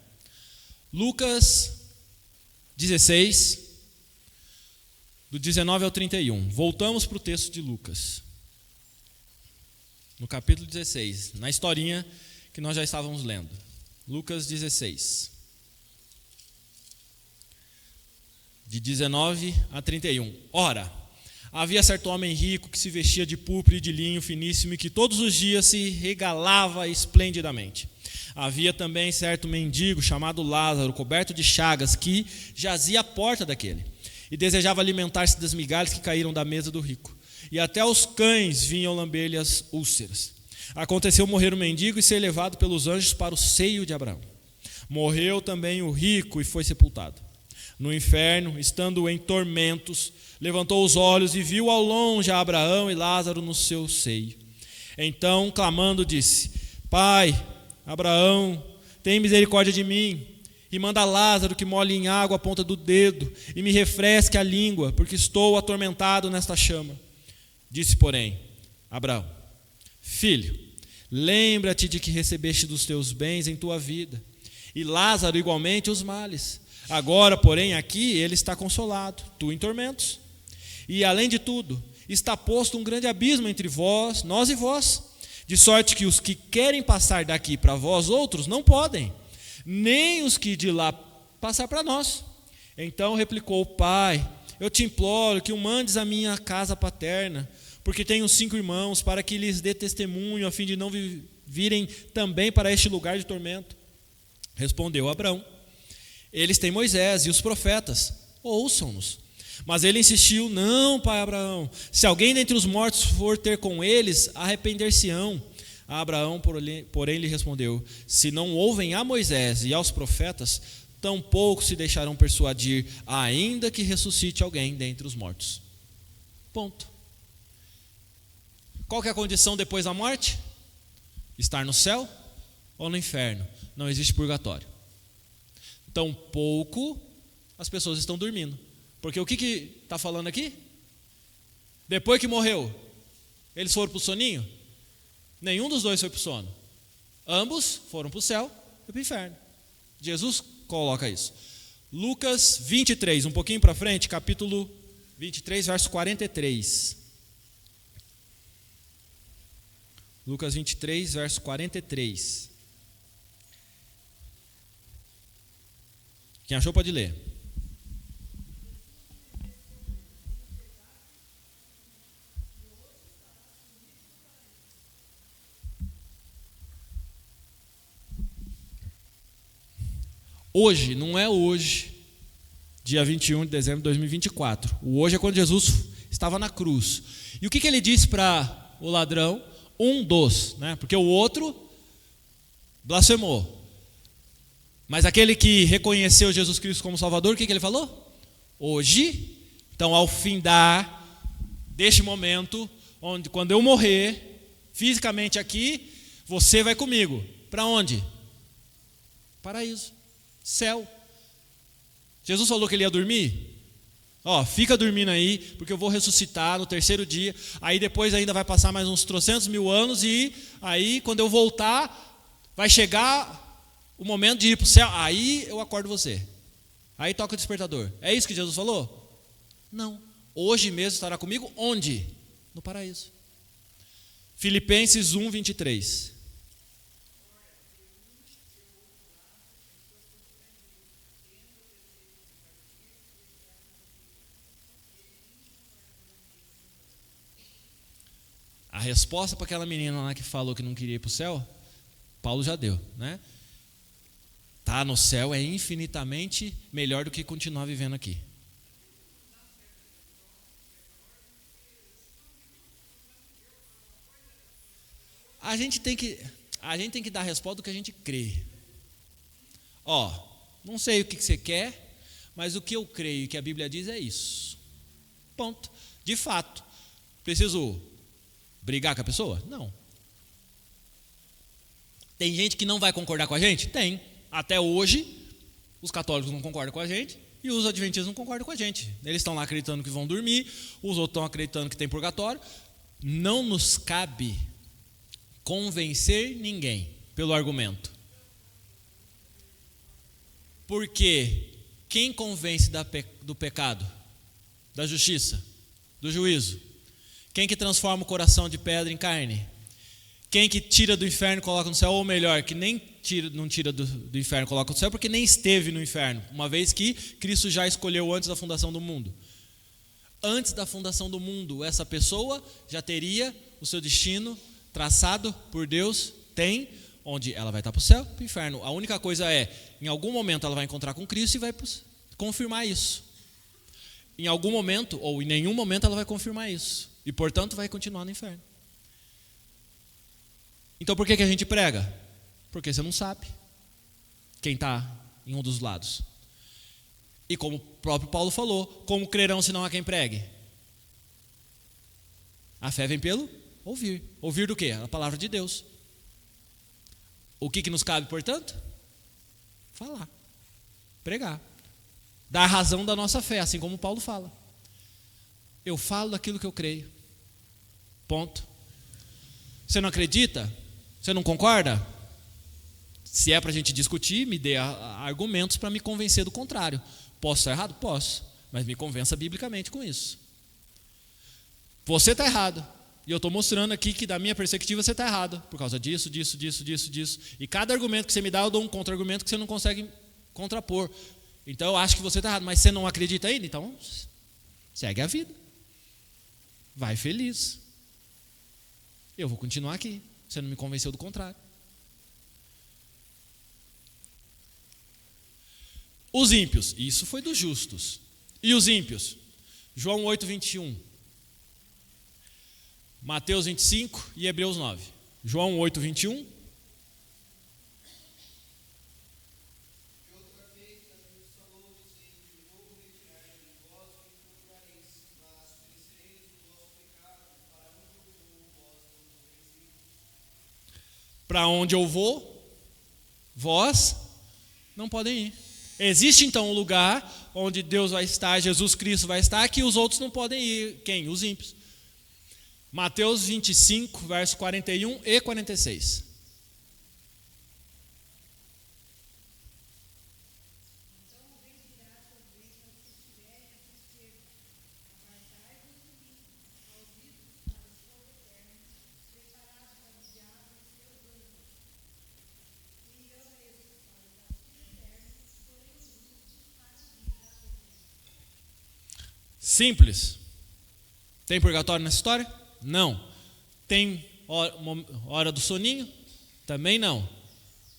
Lucas 16, do 19 ao 31. Voltamos para o texto de Lucas. No capítulo 16, na historinha que nós já estávamos lendo. Lucas 16. De 19 a 31. Ora, havia certo homem rico que se vestia de púrpura e de linho finíssimo e que todos os dias se regalava esplendidamente. Havia também certo mendigo chamado Lázaro, coberto de chagas, que jazia à porta daquele e desejava alimentar-se das migalhas que caíram da mesa do rico. E até os cães vinham lamber-lhe as úlceras. Aconteceu morrer o mendigo e ser levado pelos anjos para o seio de Abraão. Morreu também o rico e foi sepultado. No inferno, estando em tormentos, levantou os olhos e viu ao longe a Abraão e Lázaro no seu seio. Então, clamando, disse: Pai, Abraão, tem misericórdia de mim, e manda Lázaro que molhe em água a ponta do dedo e me refresque a língua, porque estou atormentado nesta chama. Disse, porém, Abraão: Filho, lembra-te de que recebeste dos teus bens em tua vida, e Lázaro igualmente os males. Agora, porém, aqui ele está consolado, tu em tormentos. E além de tudo, está posto um grande abismo entre vós, nós e vós, de sorte que os que querem passar daqui para vós outros não podem, nem os que de lá passar para nós. Então replicou: Pai, eu te imploro que o mandes à minha casa paterna, porque tenho 5 irmãos, para que lhes dê testemunho, a fim de não virem também para este lugar de tormento. Respondeu Abraão: Eles têm Moisés e os profetas, ouçam-nos. Mas ele insistiu: Não, pai Abraão, se alguém dentre os mortos for ter com eles, arrepender-se-ão. Abraão, porém, lhe respondeu: Se não ouvem a Moisés e aos profetas, tampouco se deixarão persuadir, ainda que ressuscite alguém dentre os mortos. Ponto. Qual que é a condição depois da morte? Estar no céu ou no inferno? Não existe purgatório. Tampouco as pessoas estão dormindo. Porque o que está falando aqui? Depois que morreu, eles foram para o soninho? Nenhum dos dois foi para o sono. Ambos foram para o céu e para o inferno. Jesus coloca isso. Lucas 23, um pouquinho para frente, capítulo 23, verso 43. Lucas 23, verso 43. Quem achou pode ler. Hoje, não é hoje, dia 21 de dezembro de 2024. O hoje é quando Jesus estava na cruz. E o que ele disse para o ladrão? Um dos, né? Porque o outro blasfemou. Mas aquele que reconheceu Jesus Cristo como Salvador, o que ele falou? Hoje, então ao findar deste momento, onde quando eu morrer, fisicamente aqui, você vai comigo. Para onde? Paraíso. Céu. Jesus falou que ele ia dormir? Ó, fica dormindo aí, porque eu vou ressuscitar no terceiro dia. Aí depois ainda vai passar mais uns 300.000 anos. E aí quando eu voltar, vai chegar o momento de ir para o céu. Aí eu acordo você. Aí toca o despertador. É isso que Jesus falou? Não. Hoje mesmo estará comigo onde? No paraíso. Filipenses 1, 23. A resposta para aquela menina lá que falou que não queria ir para o céu, Paulo já deu, né? Tá no céu é infinitamente melhor do que continuar vivendo aqui. A gente tem que dar a resposta do que a gente crê. Ó, não sei o que você quer, mas o que eu creio que a Bíblia diz é isso. Ponto. De fato, preciso brigar com a pessoa? Não. Tem gente que não vai concordar com a gente? Tem. Até hoje, os católicos não concordam com a gente e os adventistas não concordam com a gente. Eles estão lá acreditando que vão dormir, os outros estão acreditando que tem purgatório. Não nos cabe convencer ninguém pelo argumento. Porque quem convence do pecado, da justiça, do juízo? Quem que transforma o coração de pedra em carne? Quem que tira do inferno e coloca no céu? Ou melhor, que nem não tira do inferno e coloca no céu, porque nem esteve no inferno, uma vez que Cristo já escolheu antes da fundação do mundo. Antes da fundação do mundo, essa pessoa já teria o seu destino traçado por Deus, onde ela vai estar para o céu, para o inferno. A única coisa é, em algum momento ela vai encontrar com Cristo e vai confirmar isso. Em algum momento, ou em nenhum momento, ela vai confirmar isso. E, portanto, vai continuar no inferno. Então, por que a gente prega? Porque você não sabe quem está em um dos lados. E como o próprio Paulo falou, como crerão se não há quem pregue? A fé vem pelo ouvir. Ouvir do quê? A palavra de Deus. O que nos cabe, portanto? Falar. Pregar. Dar razão da nossa fé, assim como Paulo fala. Eu falo daquilo que eu creio. Ponto. Você não acredita? Você não concorda? Se é para a gente discutir, me dê argumentos para me convencer do contrário. Posso estar errado? Posso. Mas me convença biblicamente com isso. Você está errado. E eu estou mostrando aqui que da minha perspectiva você está errado. Por causa disso, disso. E cada argumento que você me dá, eu dou um contra-argumento que você não consegue contrapor. Então eu acho que você está errado. Mas você não acredita ainda? Então segue a vida. Vai feliz. Eu vou continuar aqui. Você não me convenceu do contrário. Os ímpios. Isso foi dos justos. E os ímpios? João 8, 21. Mateus 25 e Hebreus 9. João 8, 21. Para onde eu vou, vós não podem ir. Existe então um lugar onde Deus vai estar, Jesus Cristo vai estar, que os outros não podem ir. Quem? Os ímpios. Mateus 25, verso 41 e 46. Simples. Tem purgatório nessa história? Não. Tem hora do soninho? Também não.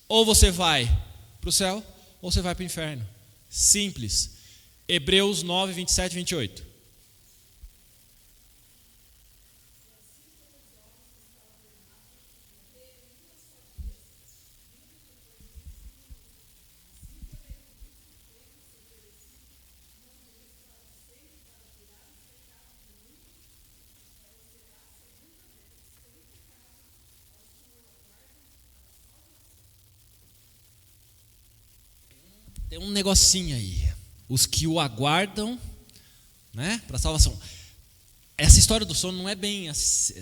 Ou você vai para o céu, ou você vai para o inferno. Simples. Hebreus 9, 27 e 28. Tem um negocinho aí. Os que o aguardam né? Para salvação. Essa história do sono não é bem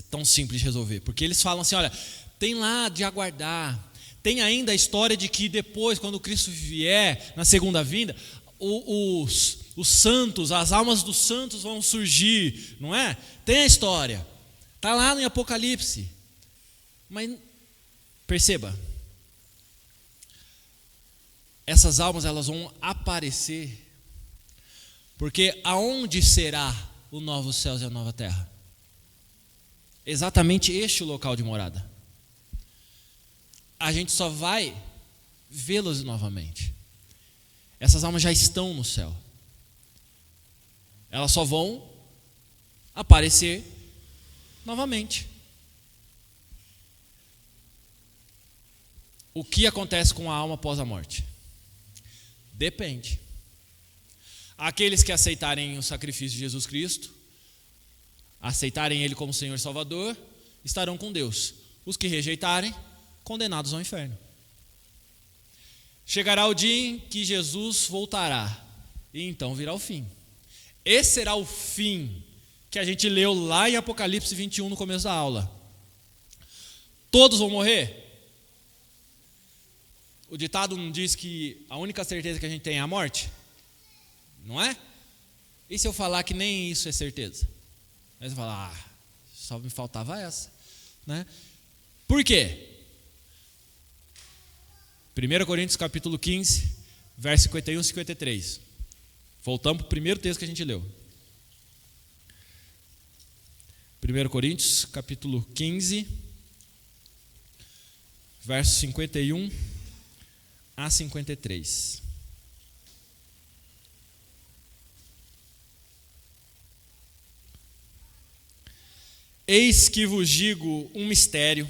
tão simples de resolver, porque eles falam assim, olha, tem lá de aguardar, tem ainda a história de que depois, quando Cristo vier, na segunda vinda, os santos, as almas dos santos vão surgir, não é? Tem a história, está lá em Apocalipse, mas perceba, essas almas elas vão aparecer, porque aonde será o novo céus e a nova terra? Exatamente este o local de morada. A gente só vai vê-los novamente. Essas almas já estão no céu. Elas só vão aparecer novamente. O que acontece com a alma após a morte? Depende. Aqueles que aceitarem o sacrifício de Jesus Cristo, aceitarem Ele como Senhor e Salvador, estarão com Deus. Os que rejeitarem, condenados ao inferno. Chegará o dia em que Jesus voltará, e então virá o fim. Esse será o fim que a gente leu lá em Apocalipse 21 no começo da aula. Todos vão morrer? O ditado não diz que a única certeza que a gente tem é a morte? Não é? E se eu falar que nem isso é certeza? Aí você fala, só me faltava essa, né? Por quê? 1 Coríntios capítulo 15, verso 51 e 53. Voltamos para o primeiro texto que a gente leu. 1 Coríntios capítulo 15, verso 51 a 53. Eis que vos digo um mistério,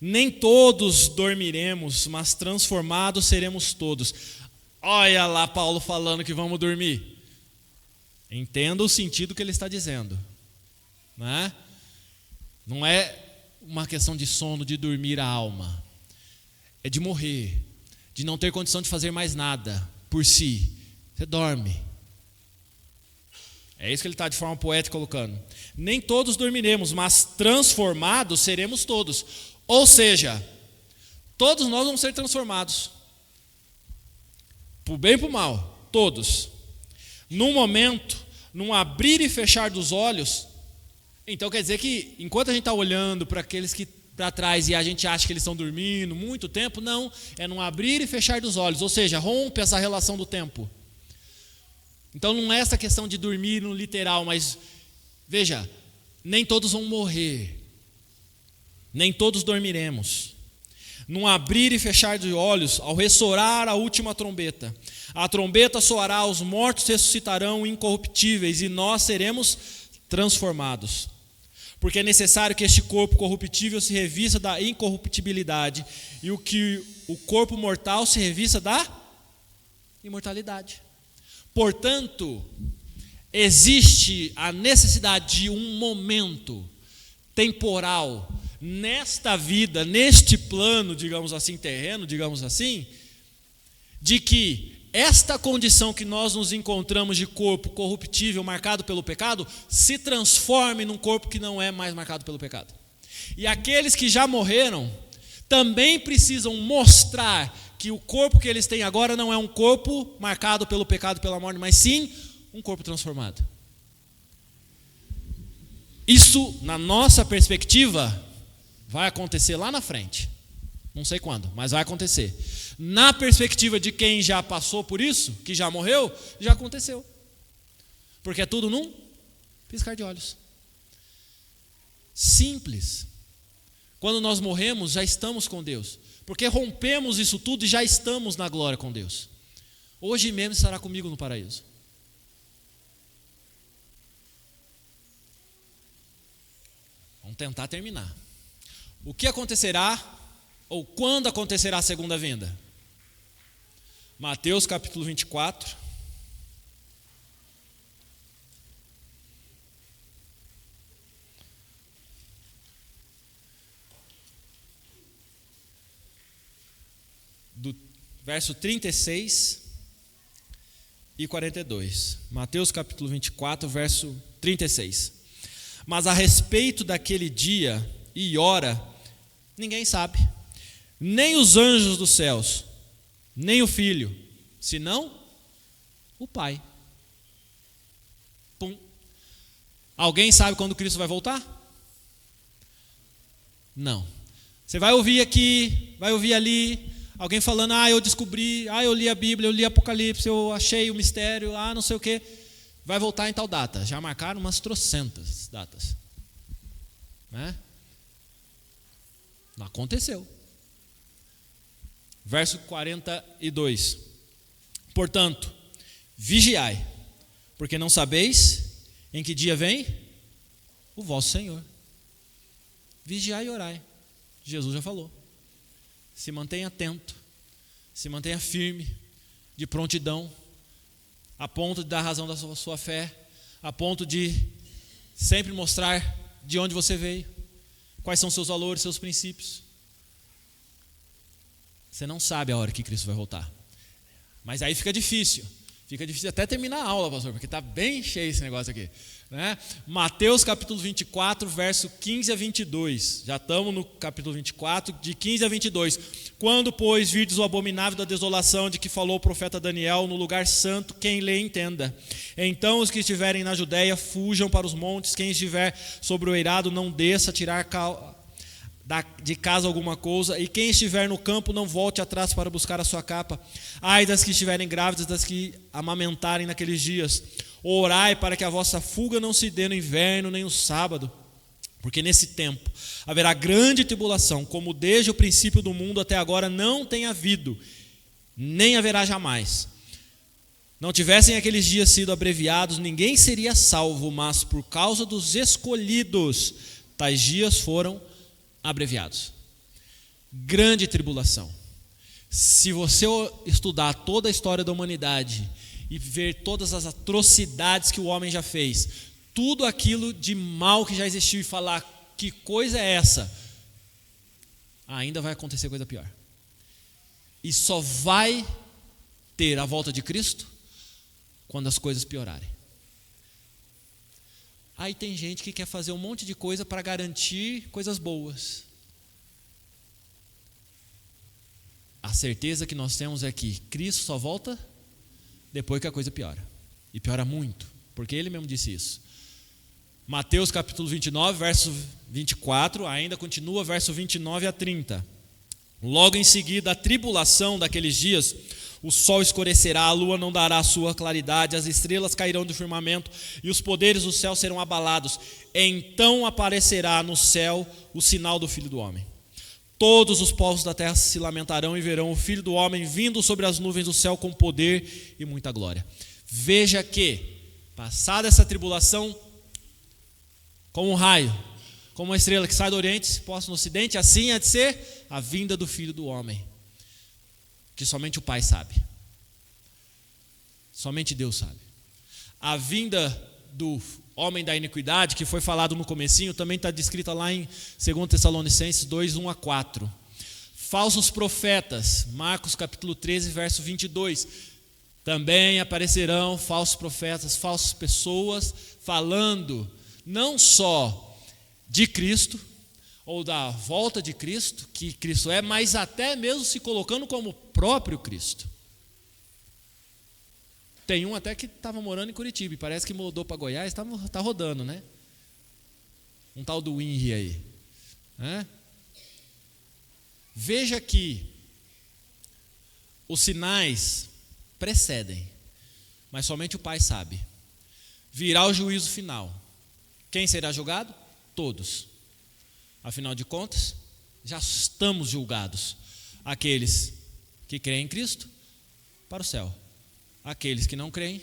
nem todos dormiremos, mas transformados seremos todos. Olha lá Paulo falando que vamos dormir. Entenda o sentido que ele está dizendo, né? Não é uma questão de sono, de dormir a alma, é de morrer, de não ter condição de fazer mais nada por si. Você dorme. É isso que ele está de forma poética colocando. Nem todos dormiremos, mas transformados seremos todos. Ou seja, todos nós vamos ser transformados. Para o bem e para o mal, todos. Num momento, num abrir e fechar dos olhos. Então quer dizer que enquanto a gente está olhando para aqueles que para trás e a gente acha que eles estão dormindo muito tempo, não, é num abrir e fechar dos olhos. Ou seja, rompe essa relação do tempo. Então não é essa questão de dormir no literal, mas veja, nem todos vão morrer, nem todos dormiremos. Num abrir e fechar de olhos, ao ressoar a última trombeta, a trombeta soará, os mortos ressuscitarão incorruptíveis e nós seremos transformados. Porque é necessário que este corpo corruptível se revista da incorruptibilidade e o corpo mortal se revista da imortalidade. Portanto, existe a necessidade de um momento temporal nesta vida, neste plano, digamos assim, terreno, digamos assim, de que esta condição que nós nos encontramos de corpo corruptível, marcado pelo pecado, se transforme num corpo que não é mais marcado pelo pecado. E aqueles que já morreram também precisam mostrar que o corpo que eles têm agora não é um corpo marcado pelo pecado e pela morte, mas sim um corpo transformado. Isso, na nossa perspectiva, vai acontecer lá na frente. Não sei quando, mas vai acontecer. Na perspectiva de quem já passou por isso, que já morreu, já aconteceu. Porque é tudo num piscar de olhos. Simples. Quando nós morremos, já estamos com Deus. Porque rompemos isso tudo e já estamos na glória com Deus. Hoje mesmo estará comigo no paraíso. Vamos tentar terminar. O que acontecerá, ou quando acontecerá a segunda vinda? Mateus capítulo 24. Do verso 36 e 42. Mateus capítulo 24, verso 36. Mas a respeito daquele dia e hora, ninguém sabe, nem os anjos dos céus, nem o Filho, senão o Pai. Pum. Alguém sabe quando Cristo vai voltar? Não. Você vai ouvir aqui, vai ouvir ali, alguém falando, eu descobri, eu li a Bíblia, eu li Apocalipse, eu achei o mistério, não sei o quê. Vai voltar em tal data. Já marcaram umas trocentas datas. Né? Não aconteceu. Verso 42. Portanto, vigiai, porque não sabeis em que dia vem o vosso Senhor. Vigiai e orai. Jesus já falou. Se mantenha atento, se mantenha firme, de prontidão, a ponto de dar razão da sua fé, a ponto de sempre mostrar de onde você veio, quais são seus valores, seus princípios. Você não sabe a hora que Cristo vai voltar. Mas aí fica difícil até terminar a aula, pastor, porque está bem cheio esse negócio aqui. Né? Mateus capítulo 24, verso 15 a 22. Já estamos no capítulo 24, de 15 a 22. Quando, pois, virdes o abominável da desolação de que falou o profeta Daniel no lugar santo, quem lê entenda. Então os que estiverem na Judéia fujam para os montes, quem estiver sobre o eirado não desça a tirar de casa alguma coisa, e quem estiver no campo não volte atrás para buscar a sua capa. Ai das que estiverem grávidas, das que amamentarem naqueles dias. Orai para que a vossa fuga não se dê no inverno nem no sábado, porque nesse tempo haverá grande tribulação, como desde o princípio do mundo até agora não tem havido, nem haverá jamais. Não tivessem aqueles dias sido abreviados, ninguém seria salvo, mas por causa dos escolhidos, tais dias foram abreviados. Grande tribulação. Se você estudar toda a história da humanidade e ver todas as atrocidades que o homem já fez, tudo aquilo de mal que já existiu, e falar que coisa é essa, ainda vai acontecer coisa pior. E só vai ter a volta de Cristo quando as coisas piorarem. Aí tem gente que quer fazer um monte de coisa para garantir coisas boas. A certeza que nós temos é que Cristo só volta depois que a coisa piora. E piora muito, porque Ele mesmo disse isso. Mateus capítulo 29, verso 24, ainda continua, verso 29 a 30. Logo em seguida, a tribulação daqueles dias, o sol escurecerá, a lua não dará a sua claridade, as estrelas cairão do firmamento e os poderes do céu serão abalados. Então aparecerá no céu o sinal do Filho do Homem. Todos os povos da terra se lamentarão e verão o Filho do Homem vindo sobre as nuvens do céu com poder e muita glória. Veja que, passada essa tribulação, como um raio, como uma estrela que sai do oriente e se posta no ocidente, assim há de ser a vinda do Filho do Homem, que somente o Pai sabe. Somente Deus sabe. A vinda do homem da iniquidade, que foi falado no comecinho, também está descrita lá em 2 Tessalonicenses 2, 1 a 4. Falsos profetas, Marcos capítulo 13, verso 22. Também aparecerão falsos profetas, falsas pessoas, falando não só de Cristo, ou da volta de Cristo, que Cristo é, mas até mesmo se colocando como próprio Cristo. Tem um até que estava morando em Curitiba, e parece que mudou para Goiás, está rodando, né? Um tal do Winry aí. Né? Veja que os sinais precedem, mas somente o Pai sabe. Virá o juízo final. Quem será julgado? Todos. Afinal de contas, já estamos julgados. Aqueles que creem em Cristo, para o céu. Aqueles que não creem,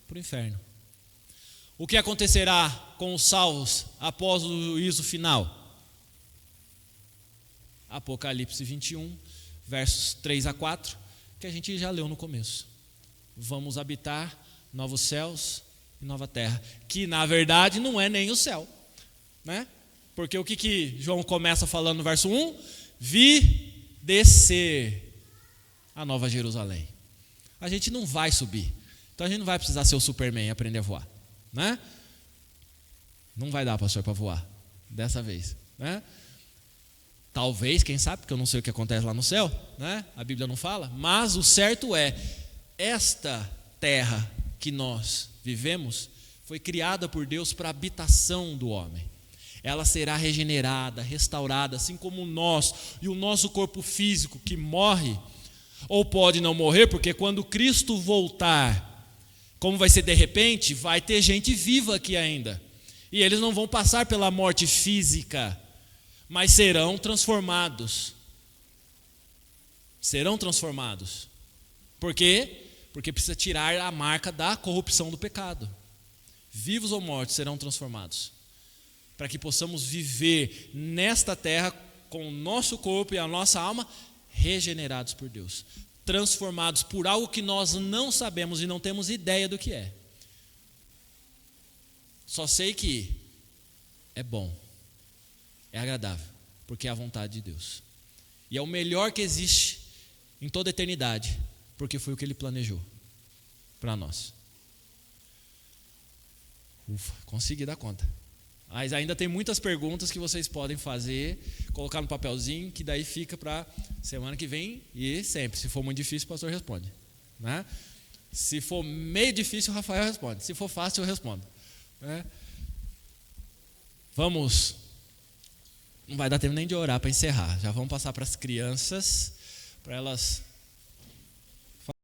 para o inferno. O que acontecerá com os salvos após o juízo final? Apocalipse 21, versos 3 a 4, que a gente já leu no começo. Vamos habitar novos céus e nova terra, que na verdade não é nem o céu, né? Porque o que João começa falando no verso 1? Vi descer a nova Jerusalém. A gente não vai subir. Então a gente não vai precisar ser o Superman e aprender a voar, né? Não vai dar, pastor, para voar dessa vez, né? Talvez, quem sabe, porque eu não sei o que acontece lá no céu, né? A Bíblia não fala, mas o certo é, esta terra que nós vivemos foi criada por Deus para a habitação do homem. Ela será regenerada, restaurada, assim como nós e o nosso corpo físico que morre, ou pode não morrer, porque quando Cristo voltar, como vai ser de repente, vai ter gente viva aqui ainda. E eles não vão passar pela morte física, mas serão transformados. Serão transformados. Por quê? Porque precisa tirar a marca da corrupção do pecado. Vivos ou mortos serão transformados. Para que possamos viver nesta terra com o nosso corpo e a nossa alma regenerados por Deus. Transformados por algo que nós não sabemos e não temos ideia do que é. Só sei que é bom. É agradável, porque é a vontade de Deus. E é o melhor que existe em toda a eternidade, porque foi o que Ele planejou para nós. Ufa, consegui dar conta. Mas ainda tem muitas perguntas que vocês podem fazer, colocar no papelzinho, que daí fica para semana que vem e sempre. Se for muito difícil, o pastor responde, né? Se for meio difícil, o Rafael responde. Se for fácil, eu respondo, né? Vamos... Não vai dar tempo nem de orar para encerrar. Já vamos passar para as crianças, para elas